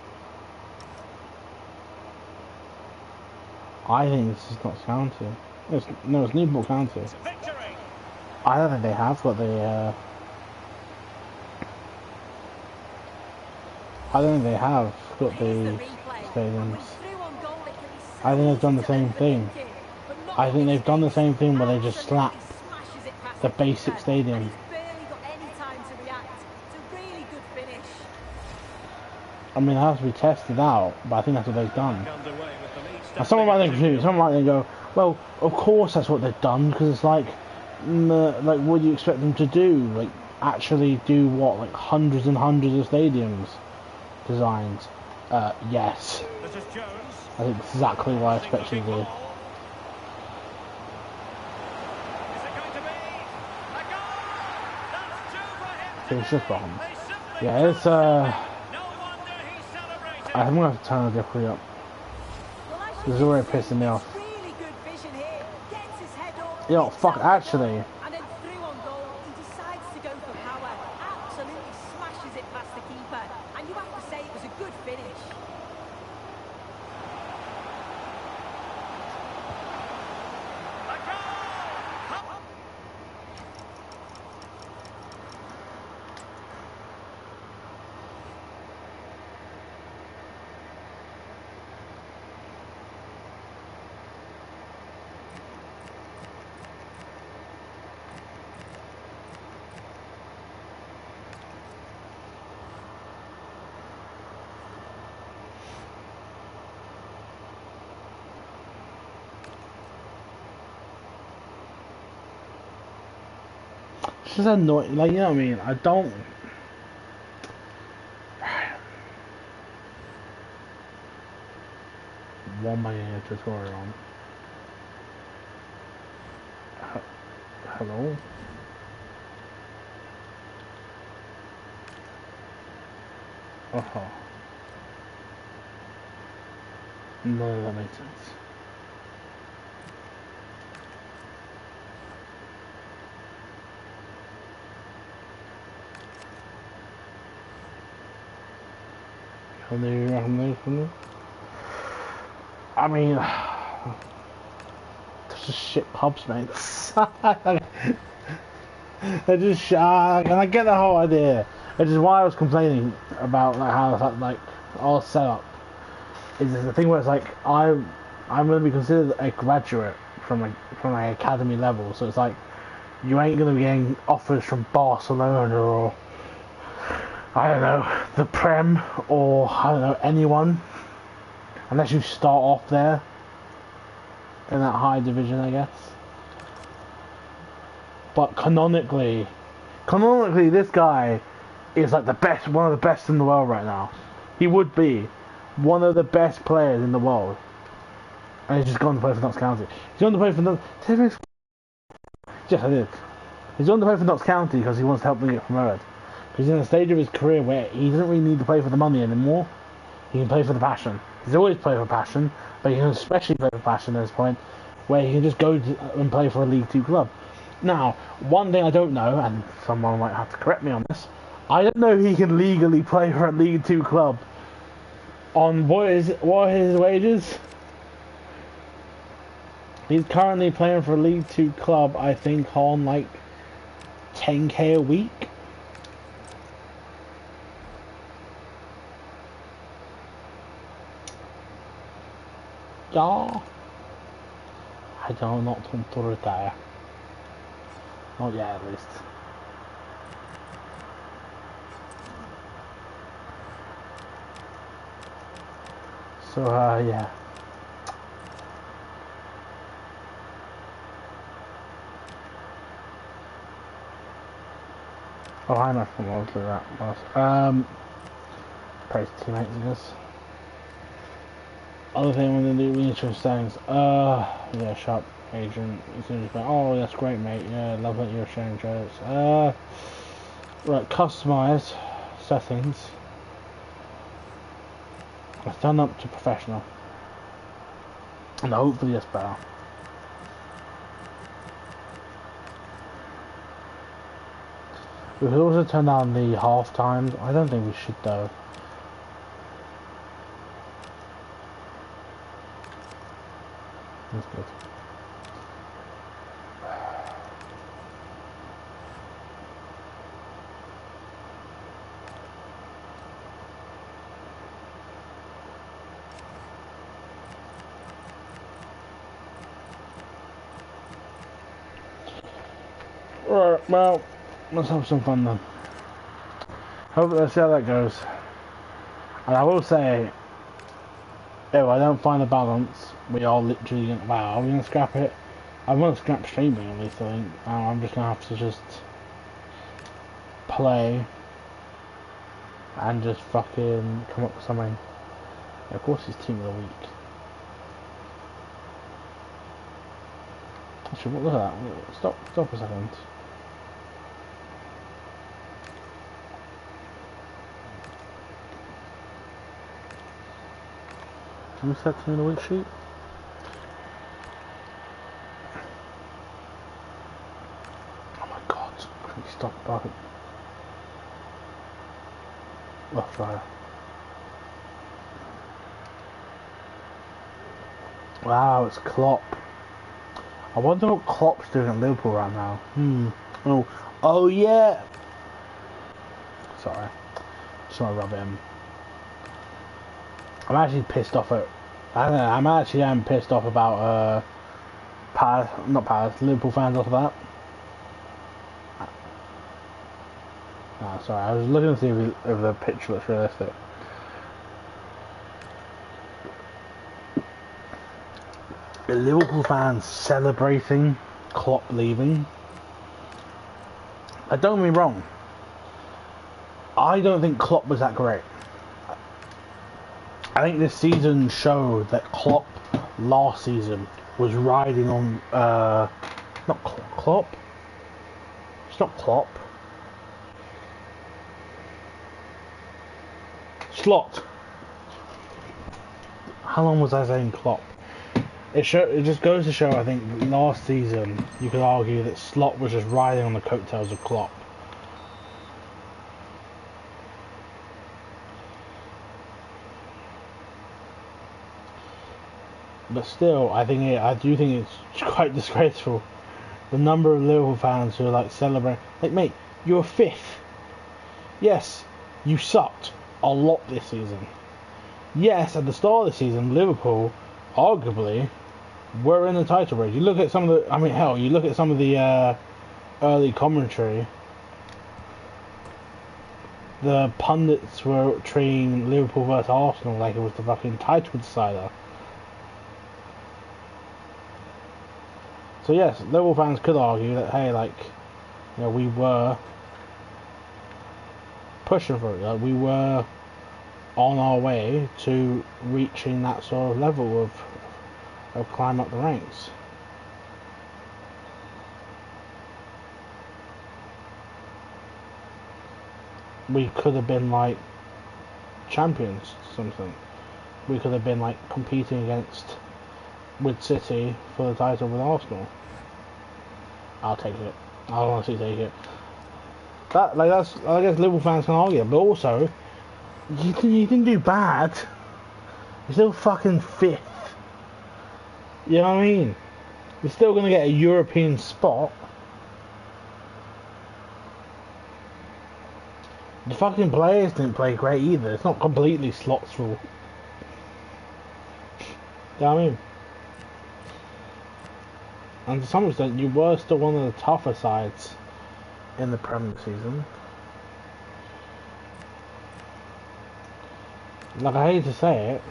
I think this is not County. It's Newport County. Victory! I don't think they have got the. I don't think they have got Here's the replay. And stadiums. when through on goal, it can be so I think they've done the easy to same thing. overthink it, but not I think on they've this done the pitch. same thing where they just Absolutely slap smashes it past the keeper, basic stadium. and he's barely got any time to react. It's a really good finish. I mean, it has to be tested out, but I think that's what they've done. Underway with the lead And someone might stepping think, up. someone might then go, well, of course that's what they've done, because it's like, what do you expect them to do? Like, actually do what? Like hundreds and hundreds of stadiums designs? Yes. This is Jones. I think exactly what I expected Looking to do. ball. Is it going to be a goal? That's two for him to Finish do. this one. They simply Yeah, it's, can't stop it. No wonder he's celebrating. I'm gonna have to turn the difficulty up. Well, as This you is can already see, pissing me off. it's really good vision here. Gets his head up, Yo, picks fuck, out the ball, actually. and then through on goal, he decides to go for power. Absolutely smashes it past the keeper. And you have to say it was a good finish. A goal! it's just annoying. Like, you know what I mean? I don't. What am I in a tutorial on? Hello? Oh. No, that makes sense. I mean, they're just shit pubs, mate. They're just and I get the whole idea. Which is why I was complaining about like how like all set up is the thing where it's like I'm going to be considered a graduate from my academy level, so it's like you ain't going to be getting offers from Barcelona or I don't know the Prem or I don't know anyone unless you start off there in that high division, I guess. But canonically, this guy is like the best, one of the best in the world right now. He would be one of the best players in the world. And he's just gone to play for Notts County. He's gone to play for Notts... Yes, I did. He's gone to play for Notts County because he wants to help them get promoted. Because he's in a stage of his career where he doesn't really need to play for the money anymore. He can play for the passion. He's always played for passion, but he can especially play for passion at this point, where he can just go and play for a League 2 club. Now, one thing I don't know, and someone might have to correct me on this, I don't know if he can legally play for a League 2 club on what are his wages? He's currently playing for a League 2 club, I think, on like 10k a week. Yeah. I don't know, not to retire. Not yet, at least. So, yeah. Oh, I know from what that was. Praise teammates, I guess. Other thing I'm gonna do, reinsurance settings. Yeah, shop agent. Oh, that's great, mate. Yeah, love that you're sharing jokes. Right, customize settings. I've done up to professional. And hopefully it's better. We could also turn down the half times. I don't think we should though. That's good. Right, well, let's have some fun then. Let's see how that goes. And I will say, if I don't find a balance, we are literally going to... Wow, are we going to scrap it? I want to scrap streaming at least, I think. I'm just going to have to just play and just fucking come up with something. Yeah, of course it's team of the week. Actually, look at that. Stop a second. Who's that team of the week sheet? Oh my god, can you stop bugging? Left fire. Wow, it's Klopp. I wonder what Klopp's doing at Liverpool right now. Oh yeah. Sorry. Just want to rub him. I'm actually pissed off at... I don't know, I'm pissed off about Liverpool fans off of that. Sorry, I was looking to see if the picture looks realistic. The Liverpool fans celebrating Klopp leaving. don't get me wrong. I don't think Klopp was that great. I think this season showed that Klopp last season was riding on not Klopp. It's not Klopp. Slot. How long was I saying Klopp? It just goes to show. I think last season you could argue that Slot was just riding on the coattails of Klopp. But still, I do think it's quite disgraceful. The number of Liverpool fans who are like celebrating, like, mate, you're fifth. Yes, you sucked a lot this season. Yes, at the start of the season, Liverpool, arguably, were in the title race. You look at some of the, I mean, hell, you look at some of the early commentary. The pundits were treating Liverpool versus Arsenal like it was the fucking title decider. So yes, Liverpool fans could argue that, hey, like, you know, we were pushing for it. Like, we were on our way to reaching that sort of level of climb up the ranks. We could have been like champions, something. We could have been like competing with City for the title with Arsenal. I'll take it. I'll honestly take it. That's I guess Liverpool fans can argue, but also you didn't do bad. You're still fucking fifth. You know what I mean? You're still gonna get a European spot. The fucking players didn't play great either. It's not completely Slot's fault. You know what I mean? And to some extent, you were still one of the tougher sides in the Premier season. Like, I hate to say it,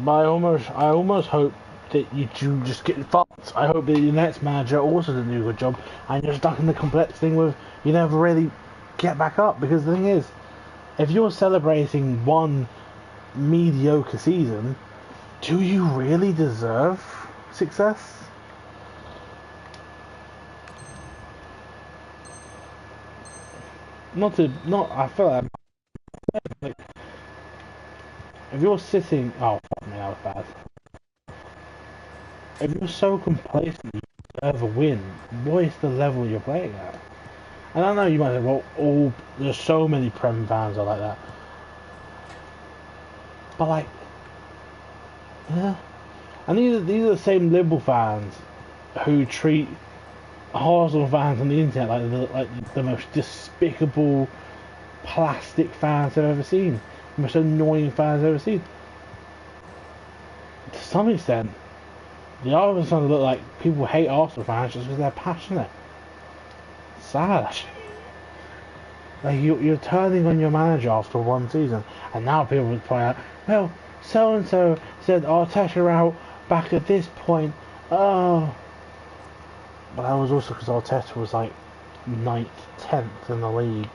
but I almost hope that you just get fucked. I hope that your next manager also didn't do a good job, and you're stuck in the complex thing with you never really get back up. Because the thing is, if you're celebrating one mediocre season, do you really deserve success? I feel like if you're sitting, oh fuck me, that was bad. If you're so complacent you deserve a win, what is the level you're playing at? And I know you might say, well, there's so many Prem fans are like that, but like, yeah. And these are the same Liverpool fans who treat Arsenal fans on the internet like the most despicable plastic fans I've ever seen, the most annoying fans I've ever seen. To some extent, the Arsenal fans look like people hate Arsenal fans just because they're passionate. Sad, actually. Like you're turning on your manager after one season, and now people would point out, well, so and so said Arteta out back at this point. Oh. But that was also because Arteta was like 9th, 10th in the league.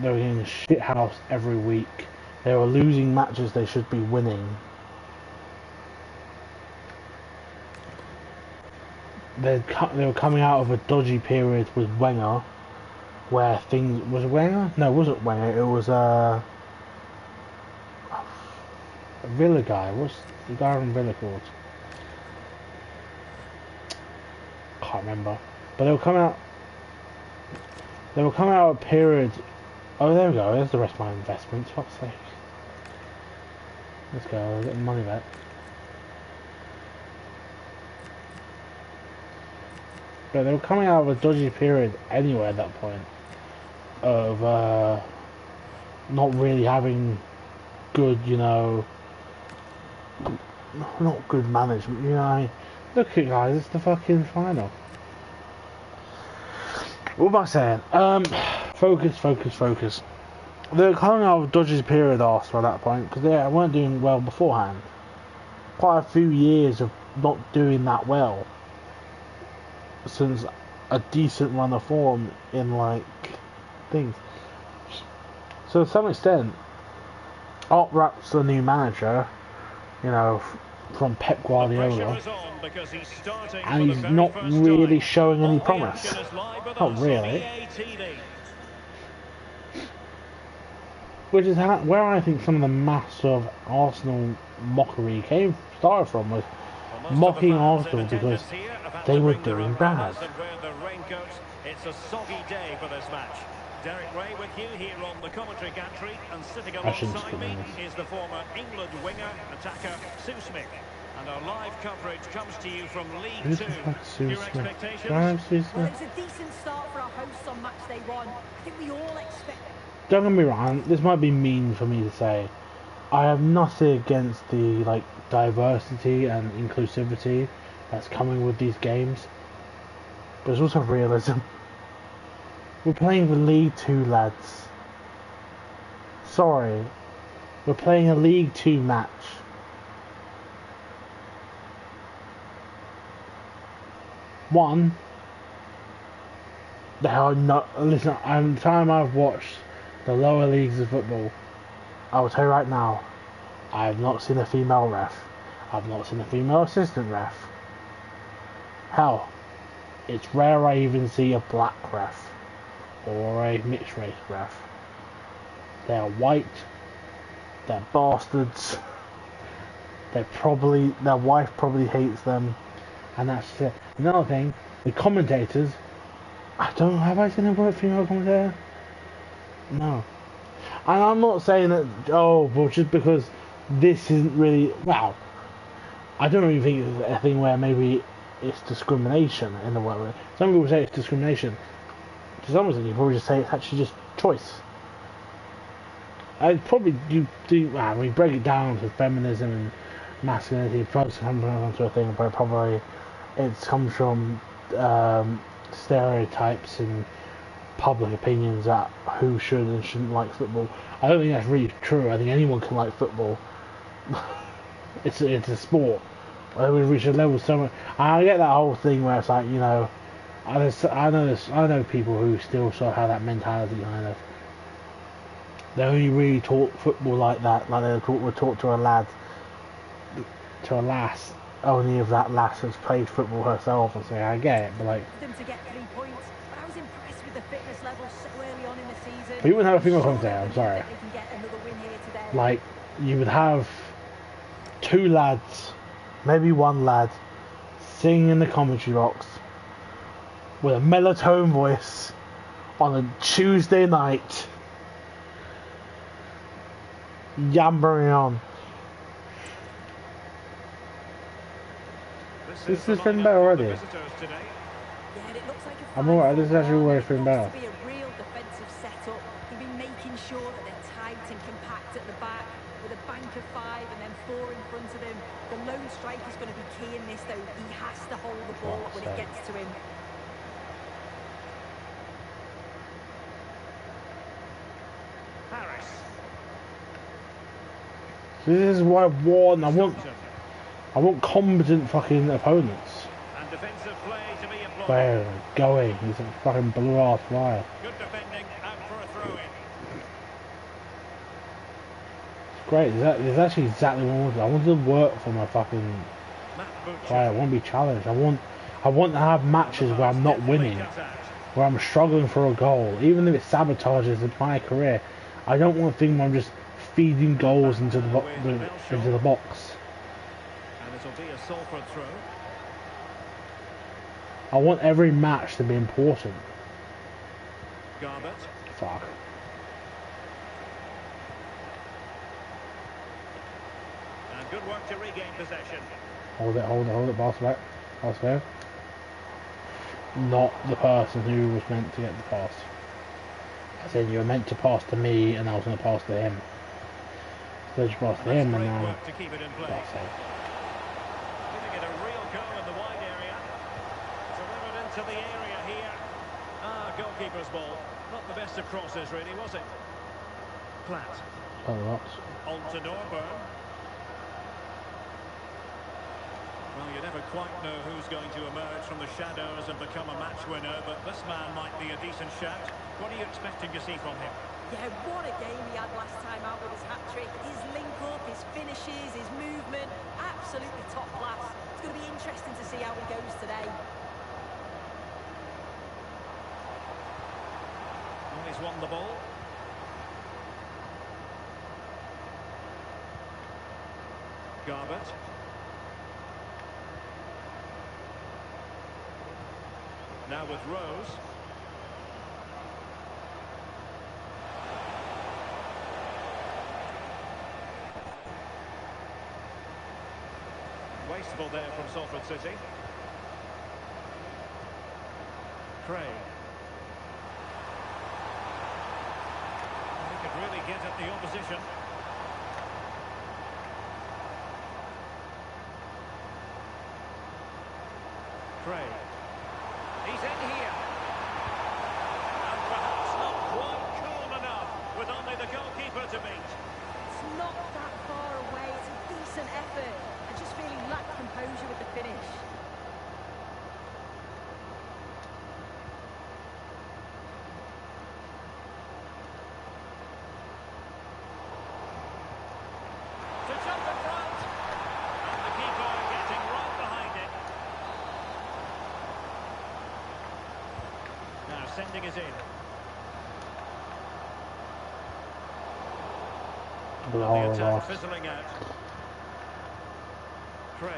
They were getting shithoused every week. They were losing matches they should be winning. They were coming out of a dodgy period with Wenger, where things was it Wenger? No, it wasn't Wenger. It was a Villa guy. What's the guy from Villa called? Can't remember. But they were coming out. They were coming out of a period. Oh, there we go. There's the rest of my investments. Fuck's sake. Let's go. I'll get the money back. But they were coming out of a dodgy period anyway at that point. Of not really having good, you know, not good management. You know, I mean, look at guys, it's the fucking final. What am I saying? Focus. They were coming out of a dodgy period after at that point because they weren't doing well beforehand. Quite a few years of not doing that well. Since a decent run of form in like things. So to some extent, Art Rapp's the new manager, you know, from Pep Guardiola, and he's not really showing any promise. Not really. Which is where I think some of the mass of Arsenal mockery started from, was mocking Arsenal because they were doing bad. It's a soggy day for this match. Derek Ray with you here on the commentary gantry, and sitting alongside me is the former England winger, attacker Sue Smith. And our live coverage comes to you from League Two. Your expectations? Well, it was a decent start for our hosts on match day 1. I think we all expect... Don't get me wrong, this might be mean for me to say. I have nothing against the like diversity and inclusivity that's coming with these games. But there's also realism. We're playing the League 2 lads. Sorry. We're playing a League 2 match. One, they are not... Listen, the time I've watched the lower leagues of football, I will tell you right now, I have not seen a female ref. I've not seen a female assistant ref. Hell, it's rare I even see a black ref or a mixed race ref. They are white, they're bastards, their wife probably hates them, and that's it. Another thing, the commentators, have I seen a female commentator? No. And I'm not saying that, well, just because this isn't really, well, I don't even think it's a thing where maybe it's discrimination in the way. Some people say it's discrimination. To some extent, you probably just say it's actually just choice. I probably when you break it down to feminism and masculinity, it probably comes down to a thing where probably it comes from stereotypes and public opinions at who should and shouldn't like football. I don't think that's really true. I think anyone can like football. It's a sport. We reach a level so much. I get that whole thing where it's like, you know, I know people who still sort of have that mentality kind of. They only really talk football like that, like they would talk to a lass, only if that lass has played football herself and say, I get it, but like. Them to get 3 points, but I was impressed with the fitness level so early on in the season. But you wouldn't have a female commentator, I'm sorry. Like, you would have 2 lads, maybe 1 lad, singing in the commentary box with a mellow-tone voice on a Tuesday night, yammering on. This is feeling better already. I'm alright, this is actually already feeling better. Be a real defensive setup. He'll be making sure that they're tight and compact at the back with a bank of 5 and then 4 in front of him. The lone strike is going to be key in this though. He has to hold the ball when it gets to him. Harris. This is what I want. I want competent fucking opponents. And defensive play to be employed. Where are they going? He's a fucking blue ass flyer. Good defending and for a throw in. It's great. It's actually exactly what I wanted. I wanted to work for my fucking player. I want to be challenged. I want to have matches where I'm not winning, where I'm struggling for a goal, even if it sabotages my career. I don't want to think where I'm just feeding goals into the box. And it'll be a Salford throw. I want every match to be important. Garbett. Fuck. And good work to regain possession. Hold it, pass back. Not the person who was meant to get the pass. As in, you were meant to pass to me and I was going to pass to him. So you pass to him and now... To keep it in play. Giving it a real go in the wide area. Delivered into the area here. Goalkeeper's ball. Not the best of crosses really, was it? Platt. Oh, lots. On to Norburn. Well, you never quite know who's going to emerge from the shadows and become a match winner, but this man might be a decent shout. What are you expecting to see from him? Yeah, what a game he had last time out with his hat-trick. His link-up, his finishes, his movement, absolutely top class. It's going to be interesting to see how he goes today. Well, he's won the ball. Garbett. Now with Rose. Wasteful there from Salford City. Craig. He could really get at the opposition. Craig. He's in here. And perhaps not quite cool enough with only the goalkeeper to beat. It's not that far away. It's a decent effort. I just feel he lacked composure with the finish. To jump in front. And the keeper getting right behind it. Now sending us in. We're The all attack lost. fizzling out. Craig.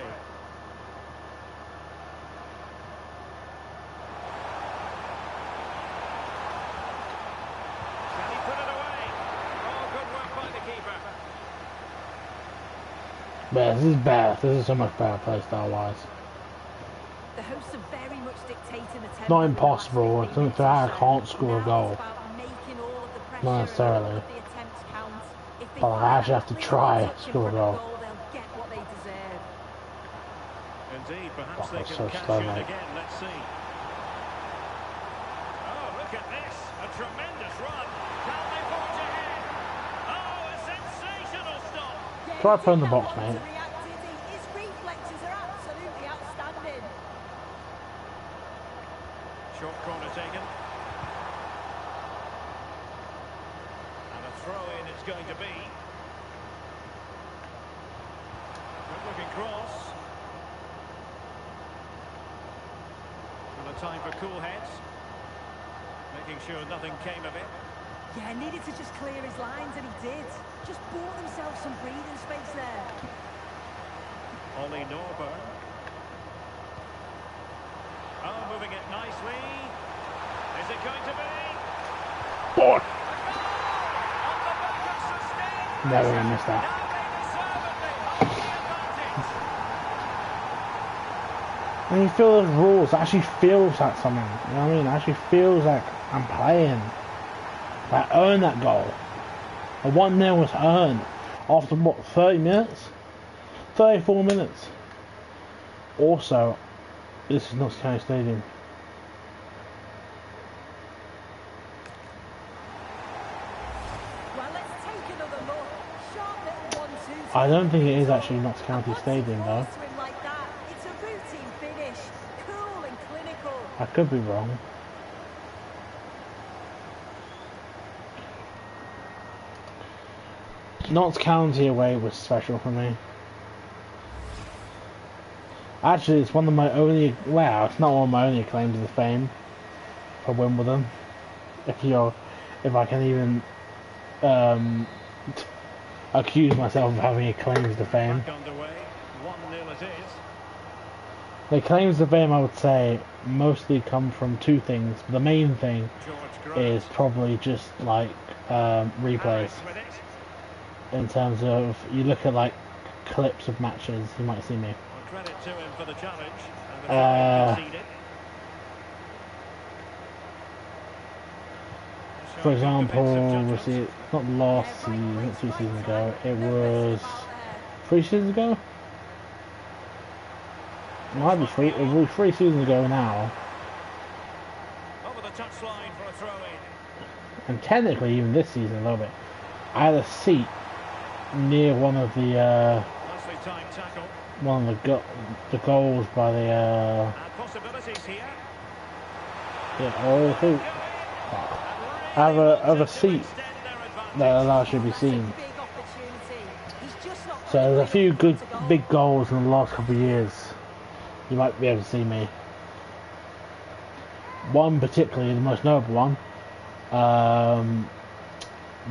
Can he put it away? Oh, good work by the keeper. But this is bad. This is so much better play style wise. The hosts are very much dictating the tempo. Not impossible. It's something I can't score a goal. Not necessarily. But I actually have to try to score a goal. They'll get what they deserve. Indeed, perhaps Oh, they that's can so catch slow, it mate. again. Let's see. Oh, look at this. A tremendous run. Can they forge ahead? Oh, a sensational stop. Yeah, Try he putting the did box, that one mate. to react, did he? His reflexes are absolutely outstanding. Short corner taken. And a throw-in it's going to be. Good-looking cross. And a time for cool heads. Making sure nothing came of it. Yeah, needed to just clear his lines, and he did. Just bought himself some breathing space there. Ollie Norburn. Oh, moving it nicely. Is it going to be? Boy! On the back of sustained Never pressure. gonna miss that. Now they deservedly hold the advantage. And you feel those rules, it actually feels like something. You know what I mean? It actually feels like I'm playing. I earned that goal. A 1-0 was earned. After what, 30 minutes? 34 minutes. Also, this is Notts County Stadium. Well, let's take another look. Sharp little 1-2. I don't think it is actually Notts County Stadium though. To him like that, it's a routine finish. Cool and clinical. I could be wrong. Notts County away was special for me. Actually, it's one of my only, well, it's not one of my only claims to fame for Wimbledon. If I can even accuse myself of having a claims to fame. Back underway. 1-0 it is. The claims to fame, I would say, mostly come from two things. The main thing George Grant. is probably just like replays. Harris with it. In terms of, you look at like clips of matches, you might see me. Well, credit to him for the challenge. And the try conceded. For Showing good example, defensive was judgment. it not last season, not 2 seasons ago, it was 3 seasons ago? It might be 3, it was 3 seasons ago now. Over the touchline for a throw-in. And technically even this season a little bit. I had a seat near one of the Nicely timed tackle. one of the goals by the And possibilities here. oh, who have a seat that allows you to be seen. Big opportunity. He's just not So there's a few good to goal. big goals in the last couple of years. You might be able to see me. One particularly, the most notable one,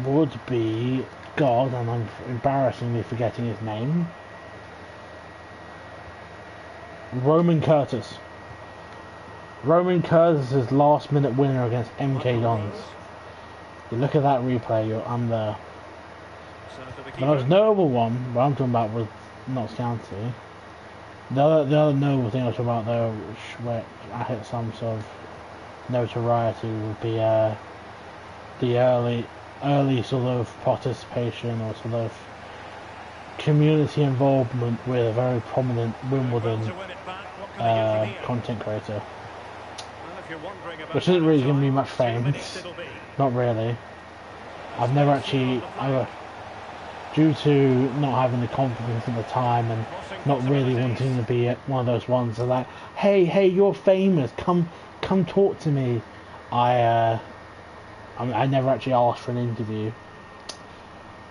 would be God, and I'm embarrassingly forgetting his name. Roman Curtis. Roman Curtis' last minute winner against MK Dons. You look at that replay, I'm there. So to the The keeper. most notable one, what I'm talking about, was Notts County. The other notable thing I was talking about though, where I hit some sort of notoriety, would be the early sort of participation or sort of community involvement with a very prominent Wimbledon To win it back, what can they get from here? content creator, Well, if you're wondering about which isn't really giving me time, much 2 fame. minutes it'll be. Not really. I've never actually, due to not having the confidence at the time and not really wanting to be one of those ones that like, hey, you're famous, come talk to me. I never actually asked for an interview,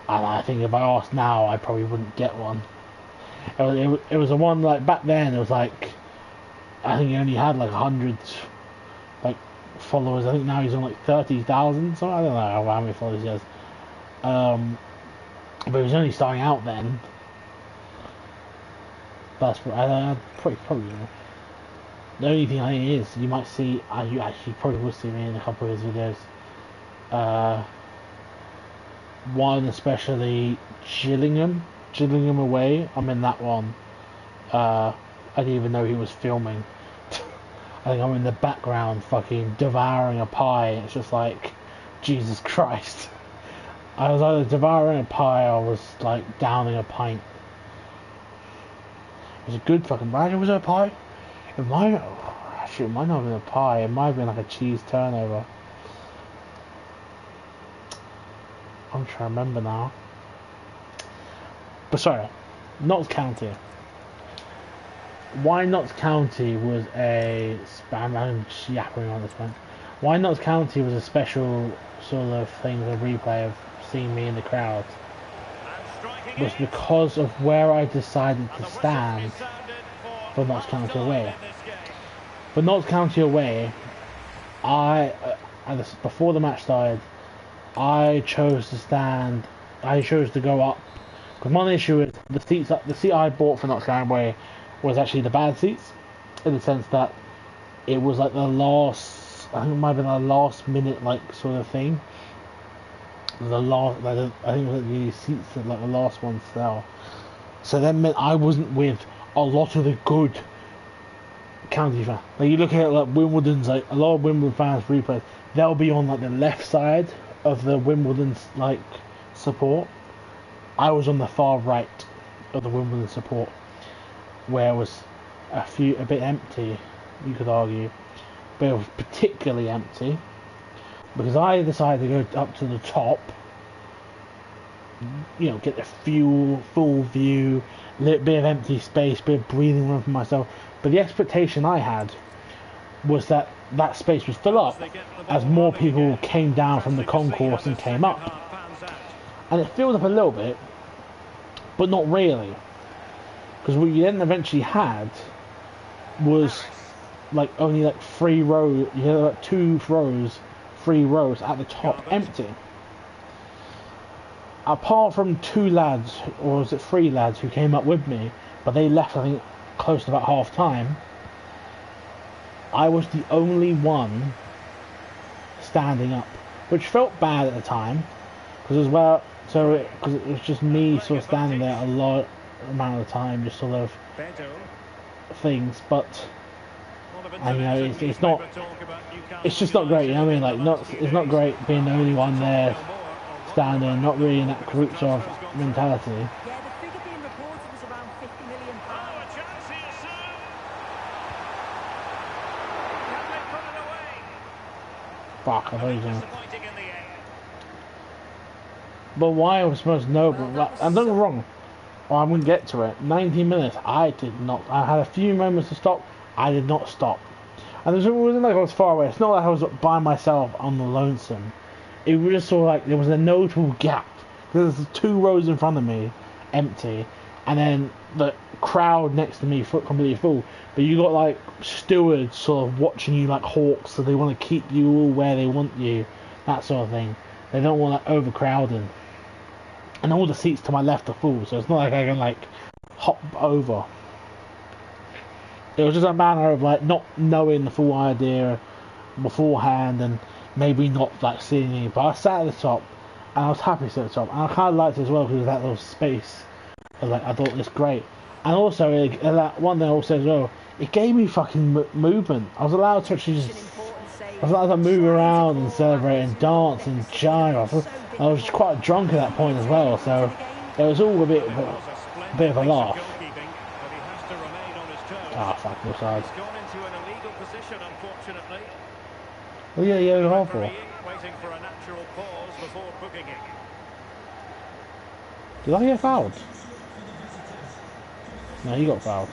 and I think if I asked now, I probably wouldn't get one. It was a one like back then. It was like, I think he only had like 100 like followers. I think now he's on like 30,000. So I don't know how many followers he has. But he was only starting out then. That's probably. The only thing I think is you might see. You actually probably will see me in a couple of his videos. One especially Gillingham away. I'm in that one. I didn't even know he was filming. I think I'm in the background fucking devouring a pie. It's just like, Jesus Christ. I was either devouring a pie or I was like downing a pint. It was a good fucking pie. Was it a pie? It might not have been a pie. It might have been like a cheese turnover. I'm trying to remember now. But sorry, Notts County. Why Notts County was a I'm just yapping on this one. Why Notts County was a special sort of thing, a replay of seeing me in the crowd, was because of where I decided to stand for Notts County away. For Notts County away, before the match started, I chose to go up. Because one issue is the seat I bought for Notts County away was actually the bad seats, in the sense that it was like the last, I think it might have been the last minute like sort of thing. I think it was like the seats that like the last ones fell. So that meant I wasn't with a lot of the good county fans. Like you look at it, like Wimbledon's, like a lot of Wimbledon fans replays, they'll be on like the left side of the Wimbledon's like support. I was on the far right of the Wimbledon support, where it was a bit empty, you could argue, but it was particularly empty because I decided to go up to the top, you know, get the full view, a little bit of empty space, bit of breathing room for myself. But the expectation I had was that that space would fill up as more people came down from the concourse and came up, and it filled up a little bit, but not really. Because what you then eventually had was like only like 3 rows. You had like 3 rows at the top empty. Apart from 2 lads, or was it 3 lads who came up with me, but they left I think close to about half time. I was the only one standing up, which felt bad at the time, because it was just me sort of standing there a lot amount of the time, just sort of things. But and you know, it's just not great. You know what I mean? Like it's not great being the only one there standing, not really in that group sort of mentality. Yeah, the figure being reported was around £50 million. Oh, a chance here soon. Can they put it away? Fuck, I thought he was gonna. Disappointing in the end. But why I was most noble? Well, that was I'm not so- wrong. or I'm gonna get to it. 19 minutes. I did not. I had a few moments to stop. I did not stop. And it wasn't like I was far away. It's not like I was by myself on the lonesome. It was just sort of like there was a notable gap. There's 2 rows in front of me, empty, and then the crowd next to me completely full. But you got like stewards sort of watching you like hawks, so they want to keep you all where they want you, that sort of thing. They don't want like overcrowding. And all the seats to my left are full, so it's not like I can like hop over. It was just a matter of like not knowing the full idea beforehand and maybe not like seeing it. But I sat at the top and I was happy to sit at the top, and I kind of liked it as well because of that little space. I thought it was great. And also, one thing I also as well, it gave me fucking movement. I was allowed to actually I was allowed to move around and celebrate and dance and jive. I was quite drunk at that point as well, so it was all a bit of a laugh. Ah, fuck, offside. He's gone into an illegal position, unfortunately. Oh yeah, yeah, awful. Waiting for a natural pause before booking it. Did I get fouled? No, he got fouled.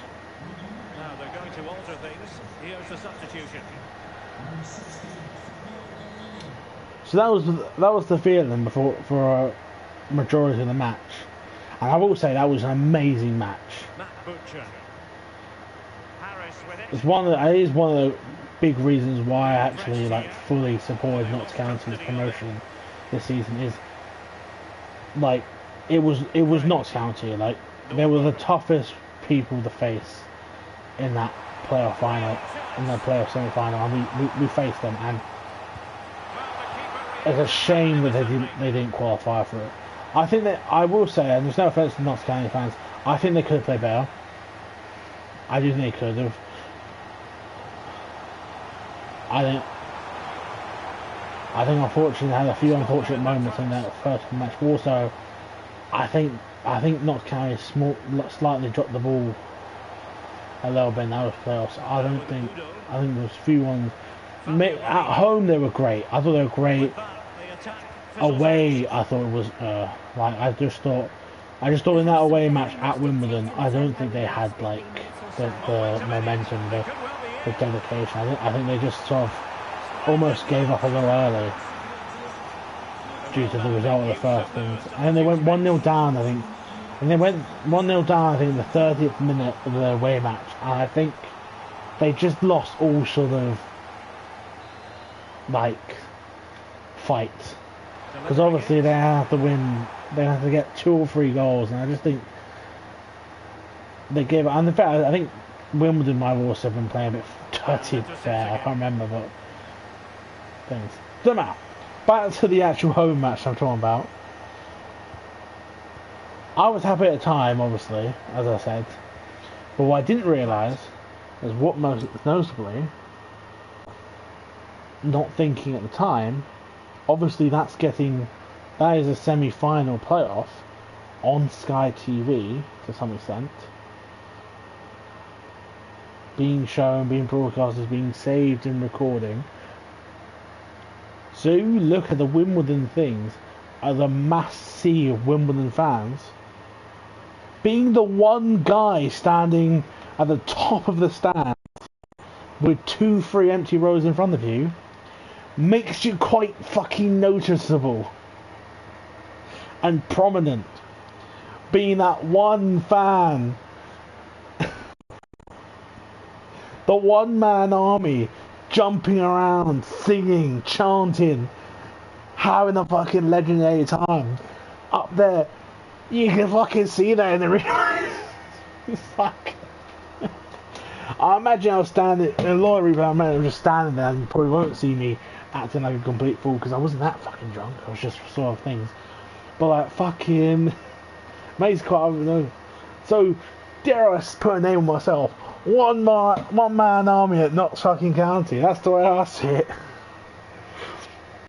Now they're going to alter things. Here's the substitution. So that was the feeling for a majority of the match, and I will say that was an amazing match. Matt Butcher. Harris with it. It is one of the big reasons why I actually like fully supported Notts County's promotion this season. Is like it was Notts County, like they were the toughest people to face in that playoff final, in the playoff semi-final, and we faced them, and it's a shame that they didn't qualify for it. I think that, I will say, and there's no offence to Notts County fans, I think they could have played better. I do think they could have. I think unfortunately they had a few unfortunate moments in that first match. Also, I think Notts County slightly dropped the ball a little bit in those playoffs. I think there's a few ones. At home they were great. I thought they were great. Away, I thought it was like I just thought in that away match at Wimbledon, I don't think they had like the momentum, the dedication. I think they just sort of almost gave up a little early due to the result of the first things. And then they went 1-0 down, I think. And they went 1-0 down, I think, in the 30th minute of the away match. And I think they just lost all sort of like fight, because obviously they have to win, they have to get 2 or 3 goals, and I just think they gave it. And in fact, I think Wimbledon might have also been playing a bit dirty there, I can't remember, but things don't matter. Back to the actual home match I'm talking about. I was happy at the time, obviously, as I said, but what I didn't realise is what most notably, not thinking at the time, obviously that is a semi-final playoff on Sky TV to some extent, being shown, being broadcasted, being saved and recording. So you look at the Wimbledon things as a mass sea of Wimbledon fans, being the one guy standing at the top of the stand with 2-3 empty rows in front of you makes you quite fucking noticeable and prominent. Being that one fan, the one-man army, jumping around, singing, chanting, having a fucking legendary time up there. You can fucking see that in the replay. Fuck. I imagine I was standing in a lot of replay. I imagine I was just standing there, and you probably won't see me acting like a complete fool because I wasn't that fucking drunk. I was just sort of things. But like fucking, mate's quite, I don't know. So dare I put a name on myself? One man army at Notts fucking County. That's the way I see it.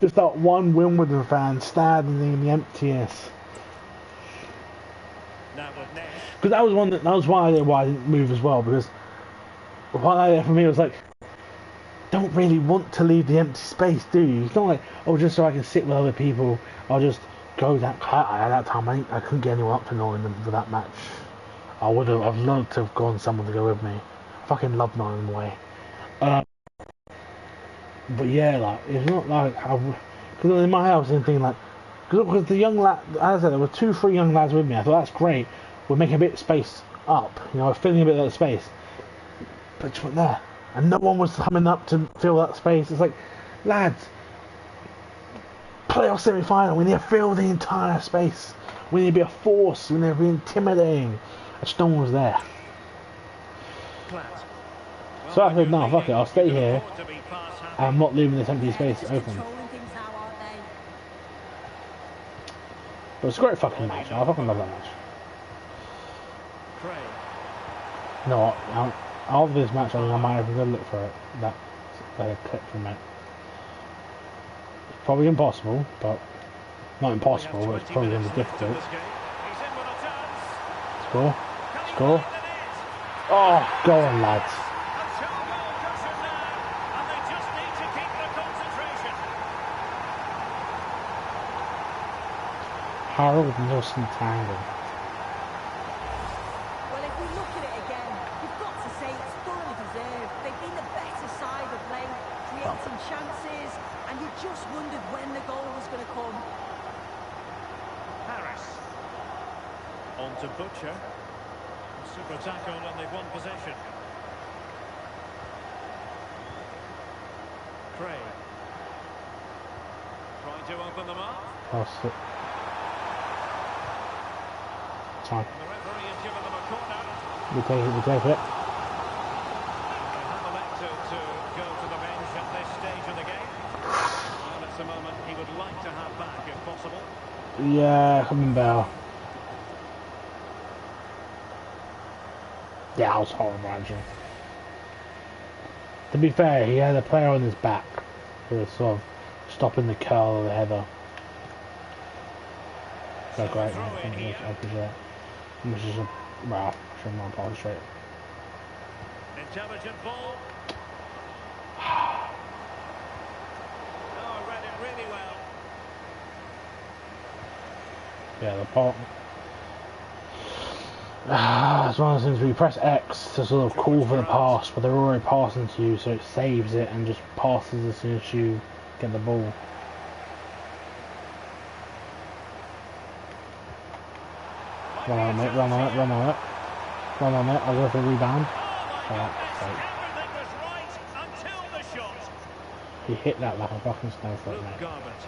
Just that one Wimbledon fan standing in the emptiness. Because that was why I didn't move as well, because one idea for me was like, don't really want to leave the empty space, do you? It's not like, oh, just so I can sit with other people, I'll just go that at that time. I couldn't get anyone up to Nottingham for that match. I've loved to have gone someone to go with me. I fucking love Nottingham away. But yeah, like it's not like because in my house and thing like because the young lad, as I said, there were 2-3 young lads with me. I thought that's great. We're making a bit of space up, filling a bit of that space. But just went there, and no one was coming up to fill that space. It's like, lads, playoff semi-final. We need to fill the entire space. We need to be a force. We need to be intimidating. And just no one was there. So I said, no, fuck it. I'll stay here. I'm not leaving this empty space open. But it's a great fucking match. I fucking love that match. No, after this match, I think I might have to go look for it. That clip from it. It's probably impossible, but not impossible. But it's probably going to be difficult. Score, score. Oh, go on, lads. Harold Nelson Tangle. Well, if we look at it again, you've got to say it's thoroughly deserved. They've been the better side of late, creating chances, and you just wondered when the goal was going to come. Harris. On to Butcher. Super tackle and they've won possession. Craig. Trying to open them up. Pass it. Time. The referee has given them a corner. We take it, we take it. They have elected to go to the bench at this stage of the game. And it's a moment he would like to have back if possible. Yeah, come on, Bell. Yeah, that was horrible, actually. To be fair, he had a player on his back who was sort of stopping the curl of the header. So great, man. I appreciate it. Which is a, well, I shouldn't mind pass straight. Intelligent ball. Oh, read it really well. Yeah, the part. It's one of those things where you press X to sort of call for the pass, but they're already passing to you, so it saves it and just passes as soon as you get the ball. Run on it, run on it, run on it. Run on it, I'll go for a rebound. Everything was right until the shot. He hit that like a fucking snowflake, Luke mate. Garbutt.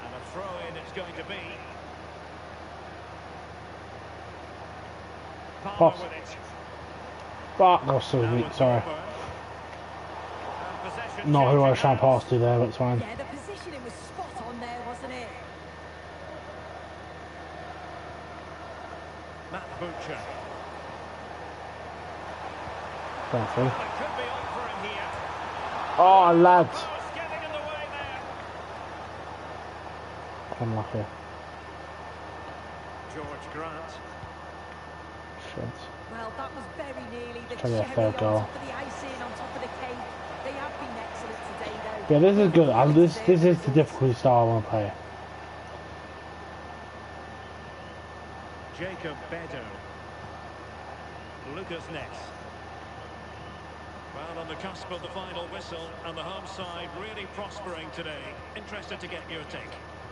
And a throw-in it's going to be. Palmer Pass. with it. Fuck, that was so Now weak, it's sorry. Coburn. And possession Not who I was changing trying to pass to there, but it's fine. Yeah, the positioning was spot on there, wasn't it? Matt Butcher. Going through. It could be on for him here. Oh, lads. Oh, it's getting in the way there. Unlucky. George Grant. Shit. Well, that was very nearly the Try to get a cherry third on goal. top of the icing, on top of the cake. They have been excellent today, though. Yeah, this is good. This is the difficulty style I want to play. Jacob Bedo. Lucas Ness. Well, on the cusp of the final whistle, and the home side really prospering today. Interested to get your take.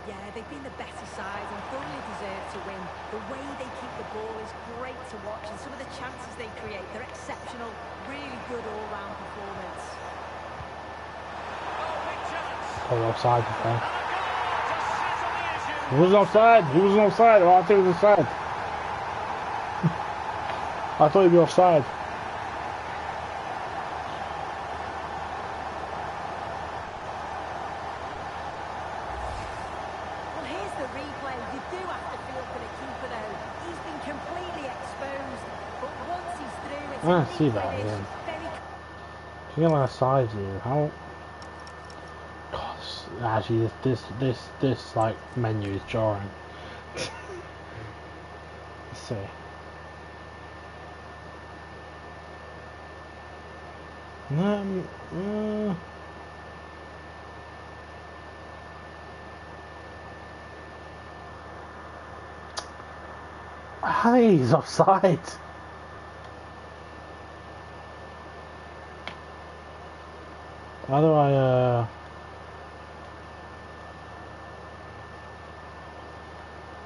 Yeah, they've been the better side and thoroughly deserve to win. The way they keep the ball is great to watch, and some of the chances they create, they're exceptional. Really good all-round performance. Oh, big chance. Oh, offside, okay. And a goal to settle the issue. He wasn't offside. He wasn't offside. Oh, I thought he was offside. I thought he'd be offside. Well, here's the replay. You do have to feel for the keeper, though. He's been completely exposed, but once he's through, it's I a see big that, finish. yeah. Very Can you get like a side view? How? God, actually, this like menu is jarring. Let's see. I think he's offside. How do I,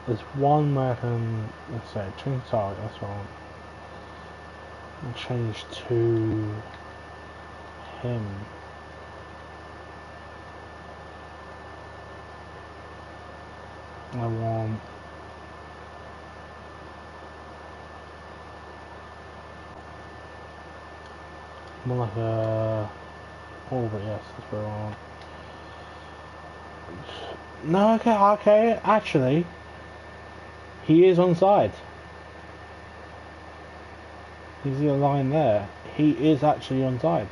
there's one where I can, let's say, change target, that's what I want. And change to him. I want more like a orbit, yes, that's what I want. No, okay, actually, he is onside. You see a line there? He is actually onside.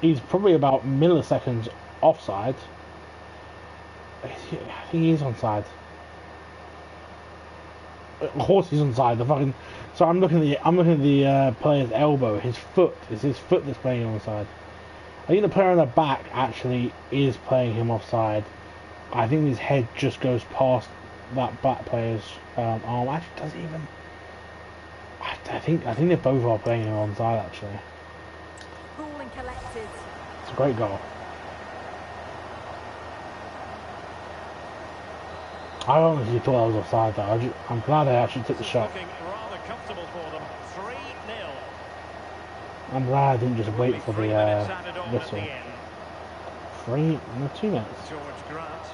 He's probably about milliseconds offside. I think he is onside. Of course he's onside. The fucking. So I'm looking at the player's elbow. His foot. It's his foot that's playing him offside. I think the player on the back actually is playing him offside. I think his head just goes past that back player's arm. Actually, does he even? I think they both are playing him onside actually. Cool and collected. It's a great goal. I honestly thought I was offside though. I'm glad they actually took the shot. Looking rather comfortable for them. 3-0. I'm glad I didn't just Will wait be for 3 the minutes added on at whistle. the end. 2 minutes. George Grant.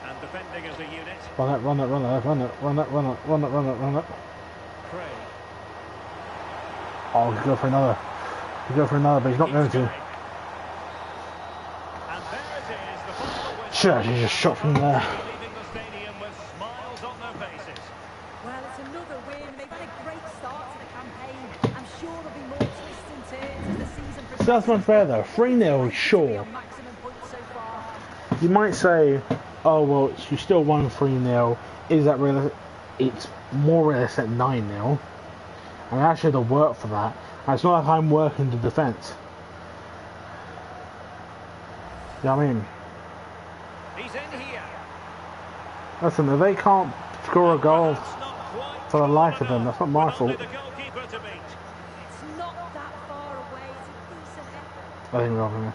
And defending as a unit. Run it. Craig. Oh, he'll go for another. But he's not going to. And there it is, the final whistle. Should actually just shot from there. Leaving the stadium with smiles on their faces. Well, it's another win. They've had a great start to the campaign. I'm sure there'll be more twists and turns as the season progresses. So that's much fair though. 3-0, sure. On maximum points so far. You might say, oh well, you still won 3-0. Is that realistic? It's more realistic 9-0. And I actually had to work for that. And it's not like I'm working the defence. You know what I mean? He's in here. Listen, if they can't score a goal That's not quite for the life of enough. them, that's not my With only fault. the goalkeeper to beat. It's not that far away. It's a decent effort. I think we're going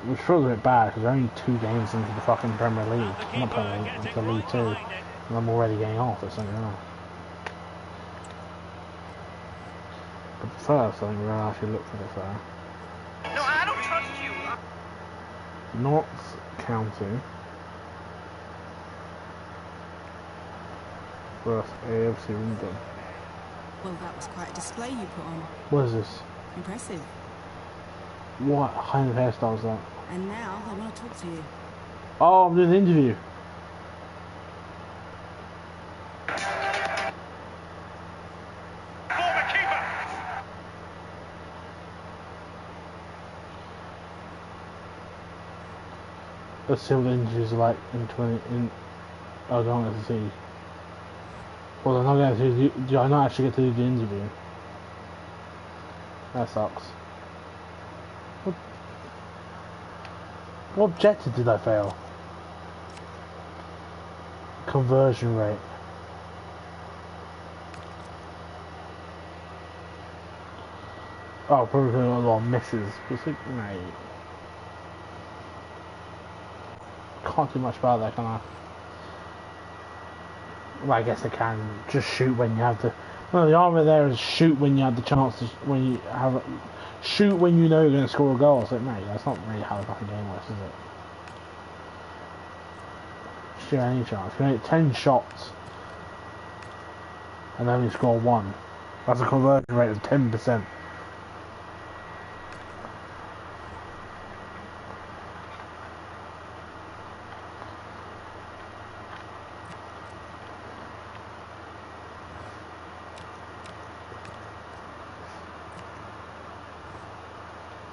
we feel a bit bad because we're only 2 games into the fucking Premier League. I'm not Premier League, into League 2. And I'm already getting off at something else. But first, I think we're going to actually look for this there. No, I don't trust you. Notts County versus AFC Wimbledon. Well, that was quite a display you put on. What is this? Impressive. What kind of hairstyle is that? And now I want to talk to you. Oh, I'm doing an interview. For the keeper. Let's see what the interviews are like in 20. I don't get to see. Well, I'm not going to do I not actually get to do the interview? That sucks. What objective did I fail? Conversion rate. Oh, probably a lot of misses. It's like, mate. Can't do much about that, can I? Well, I guess I can. Just shoot when you have the. Well, the argument there is shoot when you have the chance to. When you have. Shoot when you know you're going to score a goal. So, mate, that's not really how the fucking game works, is it? Shoot any chance. You make 10 shots and only score 1. That's a conversion rate of 10%.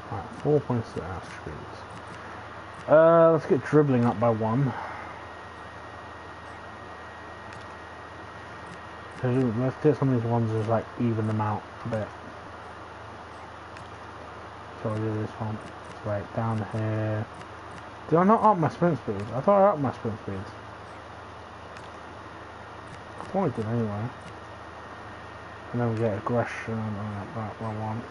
Right, 4 points to attributes. Let's get dribbling up by 1. So let's get some of these ones just like even them out a bit. So I'll do this one. Right, down here. Did I not up my sprint speed? I thought I upped my sprint speed. Point it anyway. And then we get aggression and that's what I want.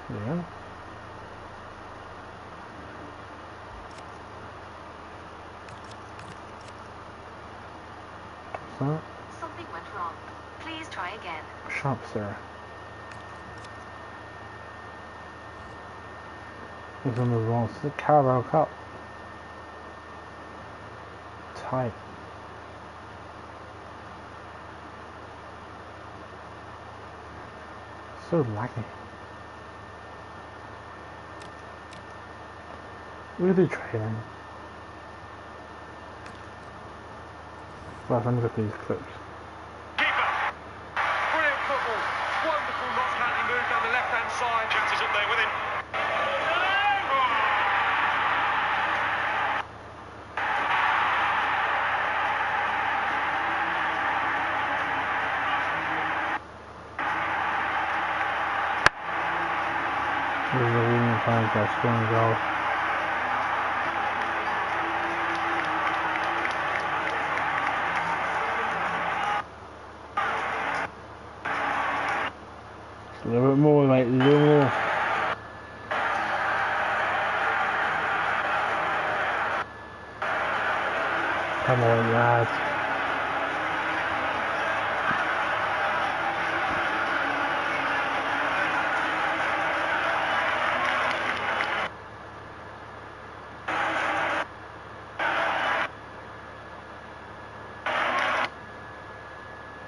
Yeah. What's Something went wrong. Please try again. that? Sharp, Sarah. We're gonna move on to the Carabao Cup. Tight. So laggy. Really training. Well, let me look at these clips. Keeper. Brilliant football. Wonderful Notts County move down the left-hand side. Chances up there with him. This is a winning time for a strong goal. A little bit more, mate, a little more. Come on, lads.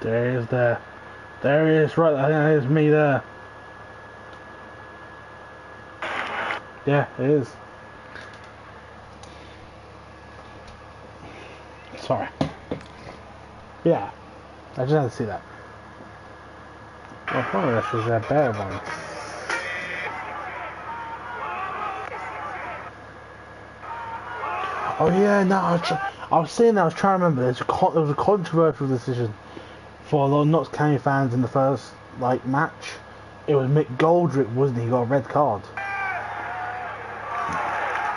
There he is there. There he is, right there. There's me there. Yeah, it is. Sorry. Yeah, I just had to see that. Well, probably this is a better one. Oh yeah, no, I was saying that, I was trying to remember. There was a controversial decision for a lot of Notts County fans in the first match. It was Mick Goldrick, wasn't he? He got a red card.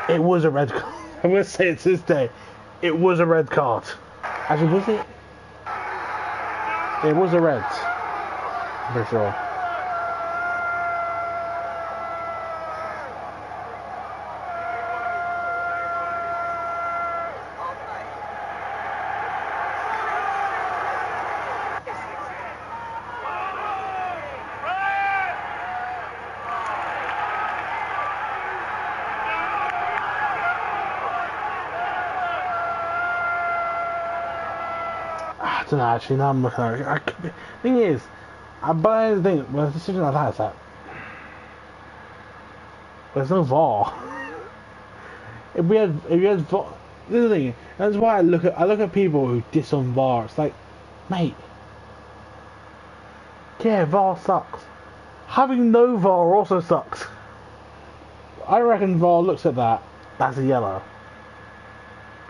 It was a red card. I'm going to say it to this day. It was a red card. Actually, was it? It was a red. For sure. I don't know, actually, now I'm looking at it. Thing is, but the thing, with a decision like that, is that there's no VAR. If you had VAR, this is the thing. That's why I look at people who diss on VAR. It's like, mate, yeah, VAR sucks. Having no VAR also sucks. I reckon VAR looks at that. That's a yellow.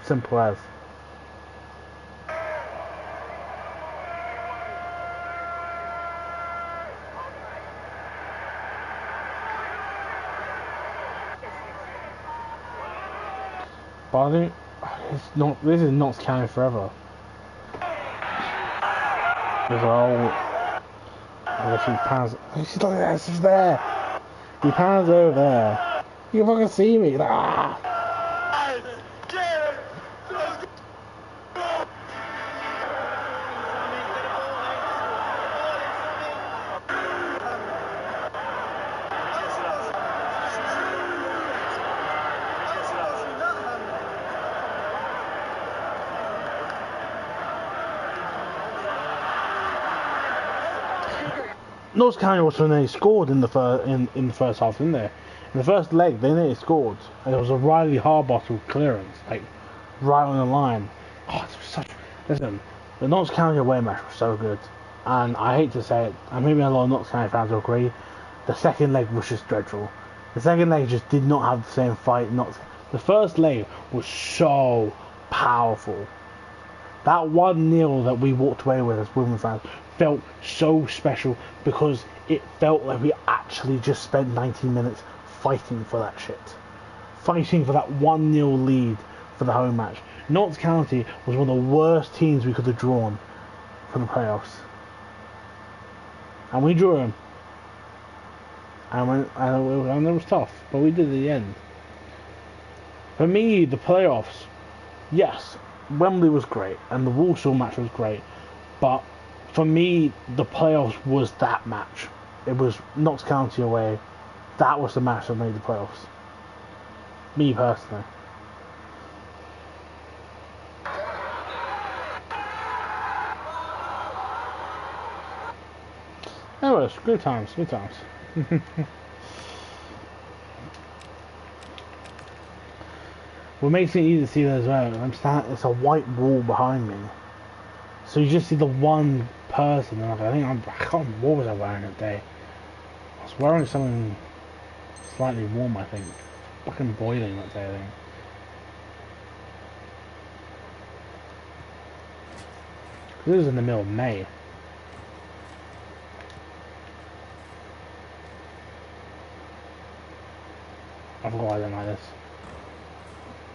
Simple as. But I think it's not. This is Notts County forever. There's all. I guess he pans. Look at that. It's just there. He pans over there. You can fucking see me. Ah. Notts County also nearly scored in the first half, didn't they? In the first leg, they nearly scored. And it was a Riley Harbottle clearance, right on the line. Oh, it was such. Listen, the Notts County away match was so good, and I hate to say it, and maybe a lot of Notts County fans will agree. The second leg was just dreadful. The second leg just did not have the same fight. The first leg was so powerful. That 1-0 that we walked away with as Wimbledon fans felt so special because it felt like we actually just spent 90 minutes fighting for that shit. Fighting for that 1-0 lead for the home match. Notts County was one of the worst teams we could have drawn for the playoffs. And we drew them. And it was tough, but we did it at the end. For me, the playoffs, yes, Wembley was great, and the Walsall match was great, but for me, the playoffs was that match. It was Notts County away. That was the match that made the playoffs. Me personally. Anyways, good times, good times. What makes it easy to see that as well, it's a white wall behind me. So you just see the one person, and I can't remember what was I wearing that day. I was wearing something slightly warm, I think. Fucking boiling that day, I think. This was in the middle of May. I forgot I don't like this.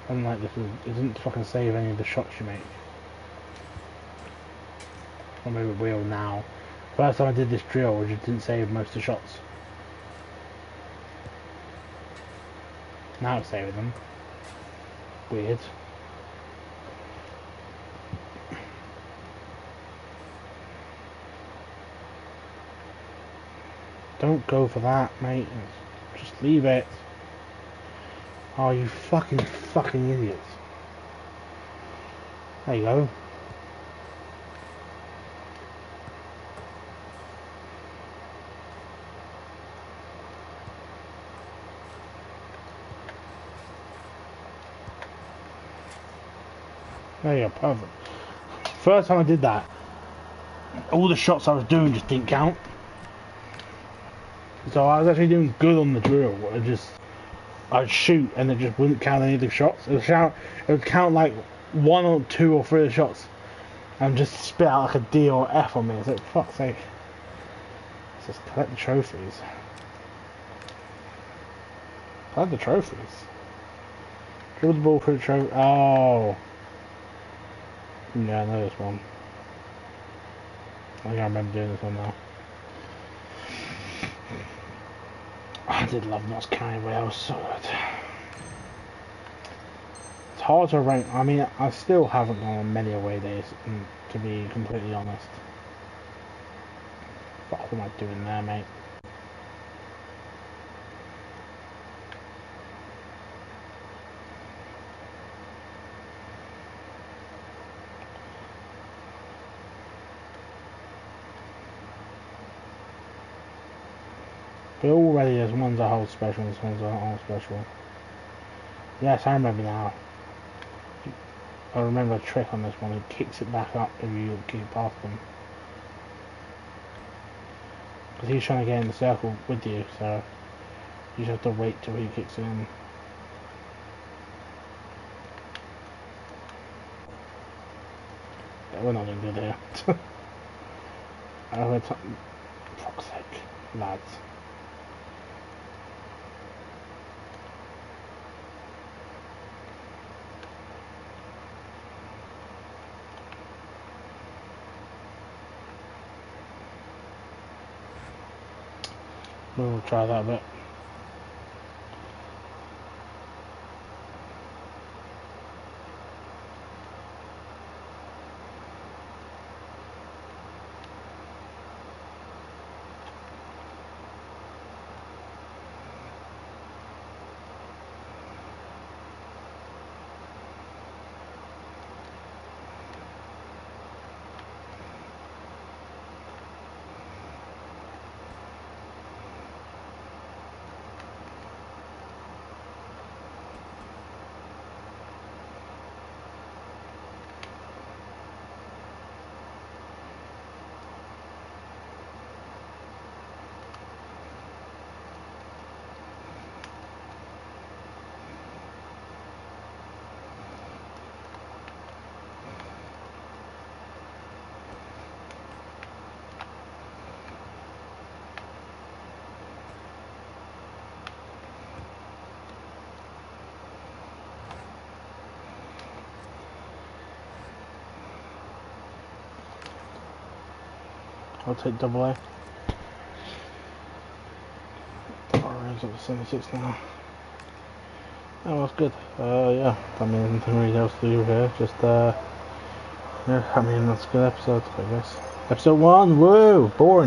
I don't like this. It doesn't fucking save any of the shots you make. Or maybe it will now. First time I did this drill, it just didn't save most of the shots. Now it's saving them. Weird. Don't go for that, mate. Just leave it. Oh, you fucking idiots. There you go. There you go, perfect. First time I did that, all the shots I was doing just didn't count. So I was actually doing good on the drill. I'd shoot and it just wouldn't count any of the shots. It would count like 1 or 2 or 3 of the shots and just spit out like a D or F on me. It's like, fuck's sake. Let's just collect the trophies. Collect the trophies. Dribble the ball through the trophy. Oh. Yeah, I know this one. I can't remember doing this one now. I did love Notts County away, that was so good. It's hard to rank. I mean, I still haven't gone on many away days, to be completely honest. What am I doing there, mate? But already there's ones that hold special and ones that aren't special. Yes, I remember now. I remember a trick on this one. He kicks it back up if you keep past him. Because he's trying to get in the circle with you, so you just have to wait till he kicks it in. Yeah, we're not doing good here. Fuck's sake, lads. We'll try that a bit. I'll take double A. Orange up to 76 now. That was good. Yeah, I mean, nothing really else to do here. Just, yeah, I mean, that's a good episode, I guess. Episode 1, woo! Boring.